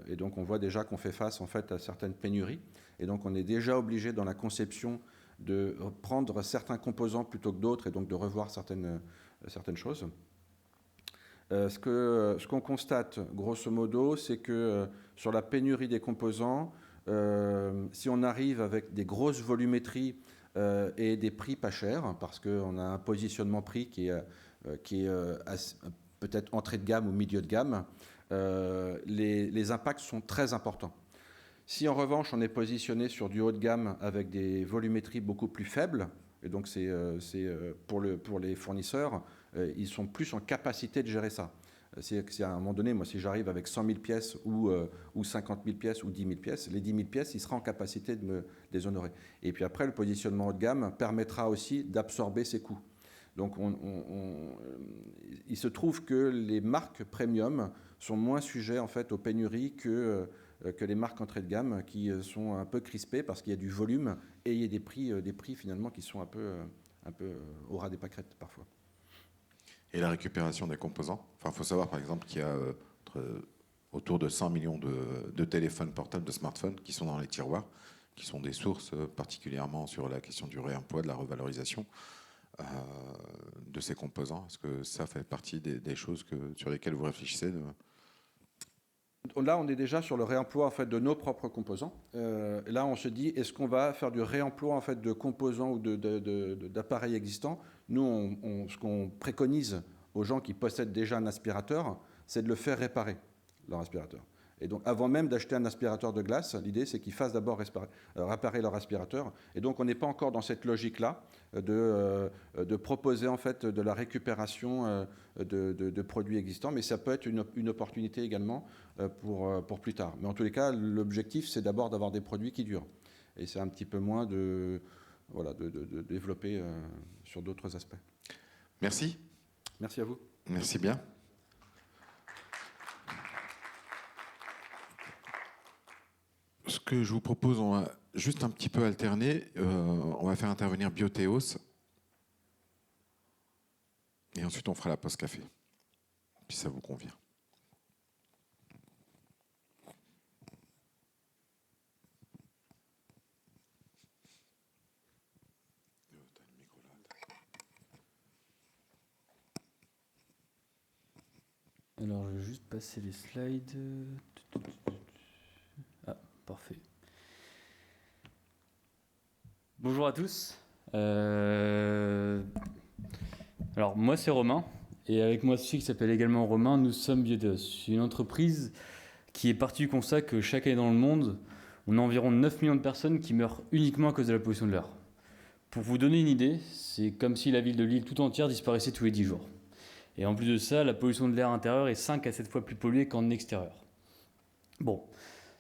S6: et donc on voit déjà qu'on fait face en fait, à certaines pénuries, et donc on est déjà obligé dans la conception de prendre certains composants plutôt que d'autres, et donc de revoir certaines choses. Ce qu'on constate, grosso modo, c'est que sur la pénurie des composants, si on arrive avec des grosses volumétries et des prix pas chers, parce qu'on a un positionnement prix qui est peut-être entrée de gamme ou milieu de gamme, les impacts sont très importants. Si en revanche on est positionné sur du haut de gamme avec des volumétries beaucoup plus faibles, et donc c'est pour les fournisseurs, ils sont plus en capacité de gérer ça. C'est à un moment donné, moi si j'arrive avec 100 000 pièces ou 50 000 pièces ou 10 000 pièces, les 10 000 pièces, il sera en capacité de me les honorer. Et puis après, le positionnement haut de gamme permettra aussi d'absorber ces coûts. Donc il se trouve que les marques premium sont moins sujets en fait, aux pénuries que les marques entrée de gamme qui sont un peu crispées parce qu'il y a du volume et il y a des prix finalement qui sont un peu au ras des pâquerettes parfois.
S2: Et la récupération des composants. Enfin, il faut savoir par exemple qu'il y a autour de 100 millions de téléphones portables, de smartphones qui sont dans les tiroirs, qui sont des sources particulièrement sur la question du réemploi, de la revalorisation de ces composants. Est-ce que ça fait partie des choses sur lesquelles vous réfléchissez
S6: Là, on est déjà sur le réemploi en fait, de nos propres composants. Là, on se dit, est-ce qu'on va faire du réemploi en fait, de composants ou d'appareils existants? Nous, ce qu'on préconise aux gens qui possèdent déjà un aspirateur, c'est de le faire réparer, leur aspirateur. Et donc, avant même d'acheter un aspirateur de glace, l'idée, c'est qu'ils fassent d'abord réparer leur aspirateur. Et donc, on n'est pas encore dans cette logique-là de proposer en fait de la récupération de produits existants, mais ça peut être une opportunité également pour plus tard. Mais en tous les cas, l'objectif, c'est d'abord d'avoir des produits qui durent. Et c'est un petit peu moins de développer sur d'autres aspects.
S2: Merci.
S6: Merci à vous.
S2: Merci bien. Ce que je vous propose, on va juste un petit peu alterner. On va faire intervenir Biothéos. Et ensuite, on fera la pause café. Si ça vous convient.
S5: Alors, je vais juste passer les slides. Ah, parfait. Bonjour à tous. Alors, moi, c'est Romain. Et avec moi, celui qui s'appelle également Romain, nous sommes Biothéos, une entreprise qui est partie du constat que chaque année dans le monde, on a environ 9 millions de personnes qui meurent uniquement à cause de la pollution de l'air. Pour vous donner une idée, c'est comme si la ville de Lille tout entière disparaissait tous les 10 jours. Et en plus de ça, la pollution de l'air intérieur est 5 à 7 fois plus polluée qu'en extérieur. Bon,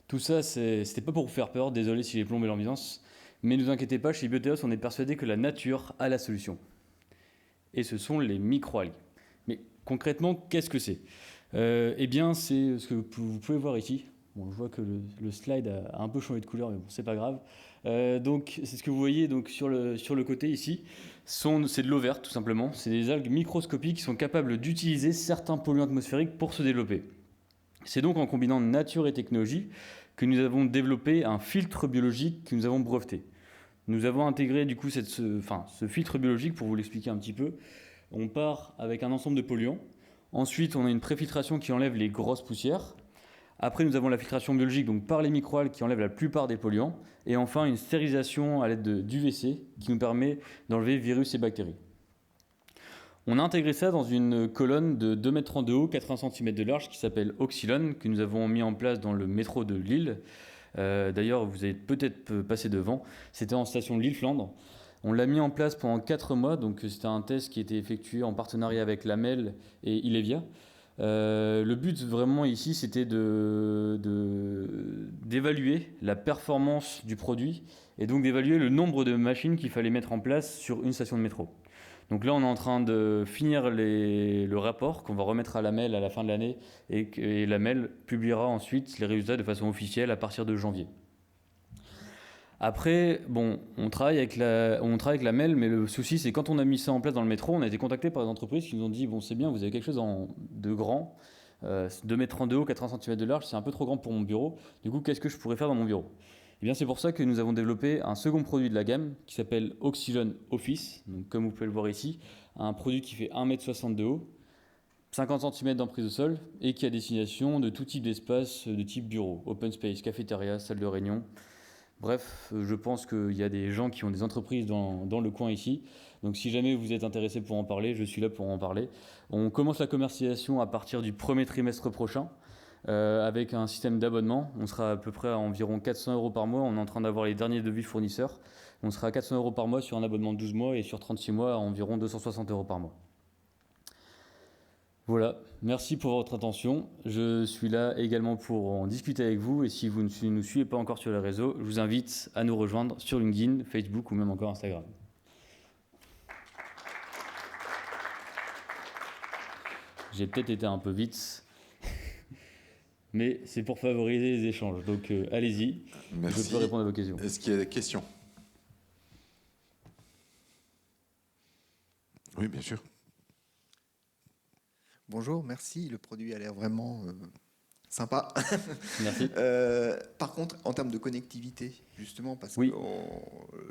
S5: tout ça, c'était pas pour vous faire peur, désolé si j'ai plombé l'ambiance, mais ne vous inquiétez pas, chez Biothéos, on est persuadé que la nature a la solution. Et ce sont les microalgues. Mais concrètement, qu'est-ce que c'est ? Eh bien, c'est ce que vous pouvez voir ici. Bon, je vois que le slide a un peu changé de couleur, mais bon, c'est pas grave. Donc, c'est ce que vous voyez donc, sur le côté ici. C'est de l'eau verte, tout simplement. C'est des algues microscopiques qui sont capables d'utiliser certains polluants atmosphériques pour se développer. C'est donc en combinant nature et technologie que nous avons développé un filtre biologique que nous avons breveté. Nous avons intégré du coup ce filtre biologique, pour vous l'expliquer un petit peu. On part avec un ensemble de polluants. Ensuite, on a une préfiltration qui enlève les grosses poussières. Après, nous avons la filtration biologique donc par les microalgues qui enlève la plupart des polluants. Et enfin, une stérilisation à l'aide d'UVC qui nous permet d'enlever virus et bactéries. On a intégré ça dans une colonne de 2,30 m de haut, 80 cm de large, qui s'appelle Oxylon, que nous avons mis en place dans le métro de Lille. D'ailleurs, vous avez peut-être passé devant. C'était en station Lille-Flandre. On l'a mis en place pendant 4 mois, donc c'était un test qui était effectué en partenariat avec Lamel et Ilevia. Le but vraiment ici, c'était d'évaluer la performance du produit et donc d'évaluer le nombre de machines qu'il fallait mettre en place sur une station de métro. Donc là, on est en train de finir le rapport qu'on va remettre à Lamel à la fin de l'année et Lamel publiera ensuite les résultats de façon officielle à partir de janvier. Après, bon, on travaille avec Lamel, mais le souci, c'est quand on a mis ça en place dans le métro, on a été contacté par des entreprises qui nous ont dit « Bon, c'est bien, vous avez quelque chose de grand, 2,30 m de haut, 80 cm de large, c'est un peu trop grand pour mon bureau. Du coup, qu'est-ce que je pourrais faire dans mon bureau ?» Eh bien, c'est pour ça que nous avons développé un second produit de la gamme qui s'appelle Oxylon Office. Donc, comme vous pouvez le voir ici, un produit qui fait 1,60 m de haut, 50 cm d'emprise au sol et qui a destination de tout type d'espace de type bureau, open space, cafétéria, salle de réunion. Bref, je pense qu'il y a des gens qui ont des entreprises dans le coin ici. Donc si jamais vous êtes intéressé pour en parler, je suis là pour en parler. On commence la commercialisation à partir du premier trimestre prochain avec un système d'abonnement. On sera à peu près à environ 400 € par mois. On est en train d'avoir les derniers devis fournisseurs. On sera à 400 € par mois sur un abonnement de 12 mois et sur 36 mois à environ 260 € par mois. Voilà, merci pour votre attention. Je suis là également pour en discuter avec vous et si vous ne nous suivez pas encore sur les réseaux, je vous invite à nous rejoindre sur LinkedIn, Facebook ou même encore Instagram. J'ai peut-être été un peu vite, mais c'est pour favoriser les échanges. Donc allez-y,
S2: Merci.
S5: je peux répondre à vos questions.
S2: Est-ce qu'il y a des questions? Oui, bien sûr.
S9: Bonjour, merci. Le produit a l'air vraiment sympa.
S5: Merci.
S9: Par contre, en termes de connectivité, justement, parce
S5: Oui.
S9: que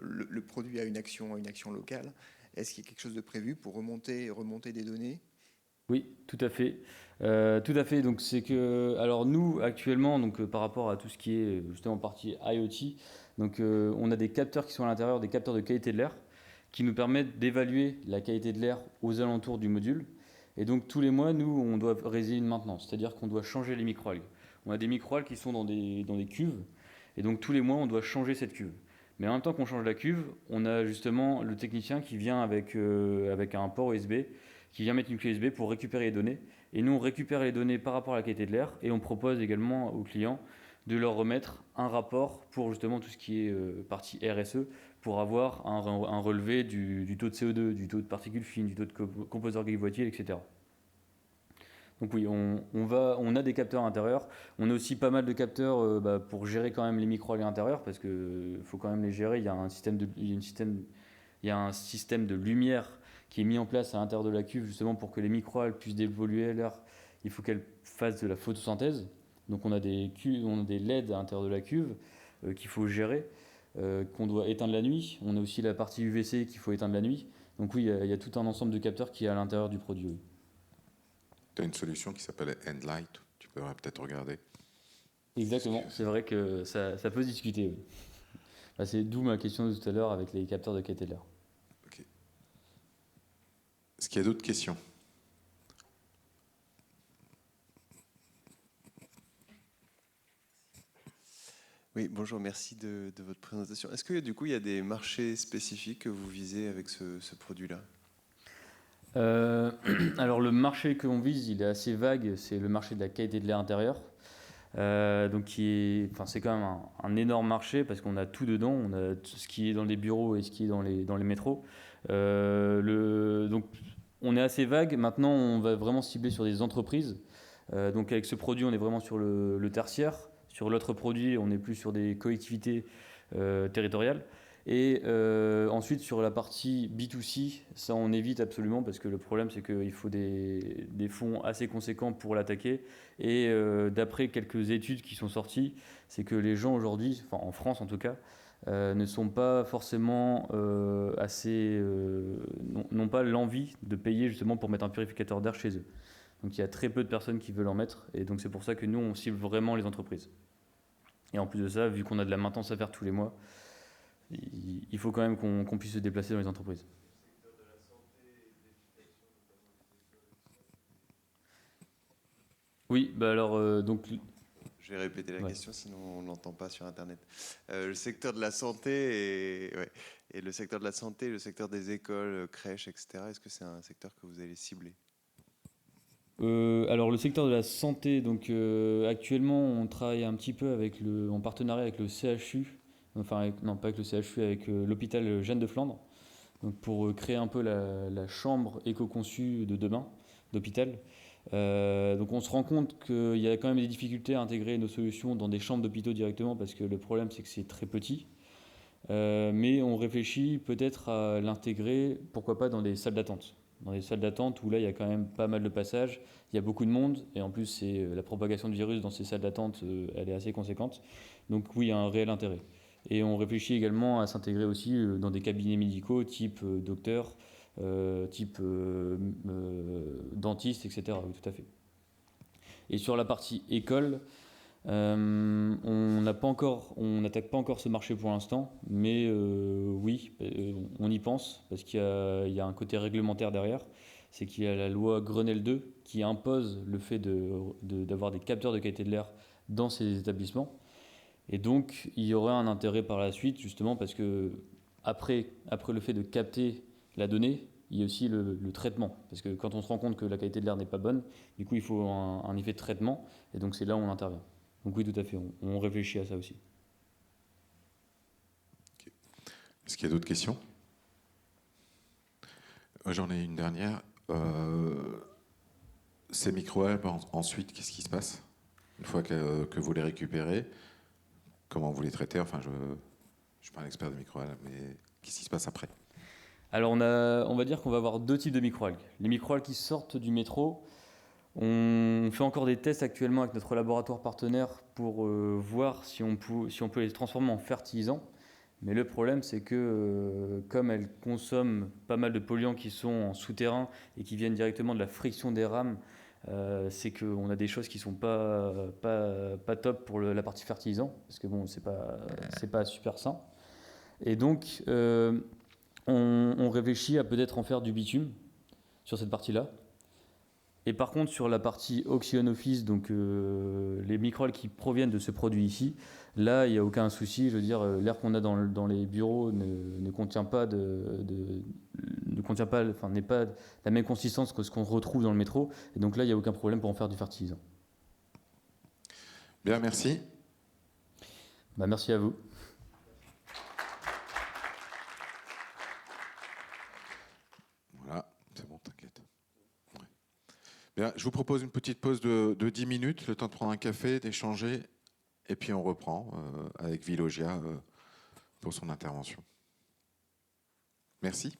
S9: le produit a une action locale, est-ce qu'il y a quelque chose de prévu pour remonter des données?
S5: Oui, tout à fait. Tout à fait. Donc c'est que, alors nous actuellement, donc par rapport à tout ce qui est justement partie IoT, donc on a des capteurs qui sont à l'intérieur, des capteurs de qualité de l'air, qui nous permettent d'évaluer la qualité de l'air aux alentours du module. Et donc tous les mois, nous, on doit réaliser une maintenance, c'est-à-dire qu'on doit changer les microalgues. On a des microalgues qui sont dans des cuves, et donc tous les mois, on doit changer cette cuve. Mais en même temps qu'on change la cuve, on a justement le technicien qui vient avec un port USB, qui vient mettre une clé USB pour récupérer les données. Et nous, on récupère les données par rapport à la qualité de l'air, et on propose également aux clients de leur remettre un rapport pour justement tout ce qui est partie RSE, pour avoir un relevé du taux de CO2, du taux de particules fines, du taux de composés organiques volatils, etc. Donc oui, on a des capteurs intérieurs. On a aussi pas mal de capteurs pour gérer quand même les microalgues intérieures, parce qu'il faut quand même les gérer. Il y a un système de lumière qui est mis en place à l'intérieur de la cuve, justement pour que les microalgues puissent évoluer l'air. Il faut qu'elles fassent de la photosynthèse. Donc on a des LED à l'intérieur de la cuve qu'il faut gérer. Qu'on doit éteindre la nuit. On a aussi la partie UVC qu'il faut éteindre la nuit. Donc oui, il y a tout un ensemble de capteurs qui est à l'intérieur du produit. Oui.
S2: Tu as une solution qui s'appelle Endlight, tu pourrais peut-être regarder.
S5: Exactement, c'est vrai que ça peut se discuter. Oui. C'est d'où ma question de tout à l'heure avec les capteurs de qualité de l'air.
S2: Okay. Est-ce qu'il y a d'autres questions?
S10: Oui, bonjour, merci de votre présentation. Est-ce que du coup, il y a des marchés spécifiques que vous visez avec ce produit-là?
S5: Alors le marché que l'on vise, il est assez vague, c'est le marché de la qualité de l'air intérieur. Donc c'est quand même un énorme marché parce qu'on a tout dedans, on a tout ce qui est dans les bureaux et ce qui est dans les métros. Donc on est assez vague, maintenant on va vraiment cibler sur des entreprises. Donc avec ce produit, on est vraiment sur le tertiaire. Sur l'autre produit, on est plus sur des collectivités territoriales. Et ensuite, sur la partie B2C, ça on évite absolument parce que le problème, c'est qu'il faut des fonds assez conséquents pour l'attaquer. Et d'après quelques études qui sont sorties, c'est que les gens aujourd'hui, enfin en France en tout cas, ne sont pas forcément n'ont pas l'envie de payer justement pour mettre un purificateur d'air chez eux. Donc il y a très peu de personnes qui veulent en mettre. Et donc c'est pour ça que nous, on cible vraiment les entreprises. Et en plus de ça, vu qu'on a de la maintenance à faire tous les mois, il faut quand même qu'on puisse se déplacer dans les entreprises. Oui, bah alors, donc,
S10: Je vais répéter la
S5: Ouais.
S10: question, sinon on ne l'entend pas sur Internet. Le secteur de la santé et le secteur de la santé, le secteur des écoles, crèches, etc. Est-ce que c'est un secteur que vous allez cibler?
S5: alors le secteur de la santé, donc actuellement on travaille un petit peu en partenariat avec le CHU, enfin non pas avec le CHU, avec l'hôpital Jeanne de Flandre, donc pour créer un peu la chambre éco-conçue de demain d'hôpital. Donc on se rend compte qu'il y a quand même des difficultés à intégrer nos solutions dans des chambres d'hôpitaux directement parce que le problème c'est que c'est très petit. Mais on réfléchit peut-être à l'intégrer, pourquoi pas dans des salles d'attente. Dans des salles d'attente où là il y a quand même pas mal de passages, il y a beaucoup de monde et en plus c'est la propagation du virus dans ces salles d'attente, elle est assez conséquente. Donc oui, il y a un réel intérêt. Et on réfléchit également à s'intégrer aussi dans des cabinets médicaux type docteur, type dentiste, etc. Oui, tout à fait. Et sur la partie école, on n'attaque pas encore ce marché pour l'instant, mais oui, on y pense parce qu'il y a un côté réglementaire derrière. C'est qu'il y a la loi Grenelle 2 qui impose le fait d'avoir des capteurs de qualité de l'air dans ces établissements. Et donc, il y aurait un intérêt par la suite, justement, parce que après le fait de capter la donnée, il y a aussi le traitement. Parce que quand on se rend compte que la qualité de l'air n'est pas bonne, du coup, il faut un effet de traitement. Et donc, c'est là où on intervient. Donc oui, tout à fait, on réfléchit à ça aussi.
S2: Est-ce qu'il y a d'autres questions? J'en ai une dernière. Ces micro-algues, ensuite, qu'est-ce qui se passe? Une fois que vous les récupérez, comment vous les traitez? Enfin, je ne suis pas un expert de micro-algues, mais qu'est-ce qui se passe après?
S5: Alors on va dire qu'on va avoir deux types de microalgues. Les microalgues qui sortent du métro, on fait encore des tests actuellement avec notre laboratoire partenaire pour voir si on peut les transformer en fertilisants. Mais le problème, c'est que comme elles consomment pas mal de polluants qui sont en souterrain et qui viennent directement de la friction des rames, c'est qu'on a des choses qui sont pas top pour la partie fertilisant, parce que bon, c'est pas super sain. Et donc, on réfléchit à peut-être en faire du bitume sur cette partie-là. Et par contre, sur la partie oxygen-office, donc les microalgues qui proviennent de ce produit ici, là, il n'y a aucun souci. Je veux dire, l'air qu'on a dans les bureaux ne contient pas enfin, n'est pas la même consistance que ce qu'on retrouve dans le métro. Et donc là, il n'y a aucun problème pour en faire du fertilisant.
S2: Bien, merci.
S5: Bah, merci à vous.
S2: Voilà, c'est bon, t'inquiète. Ouais. Bien, je vous propose une petite pause de 10 minutes, le temps de prendre un café, d'échanger, et puis on reprend avec Vilogia pour son intervention. Merci.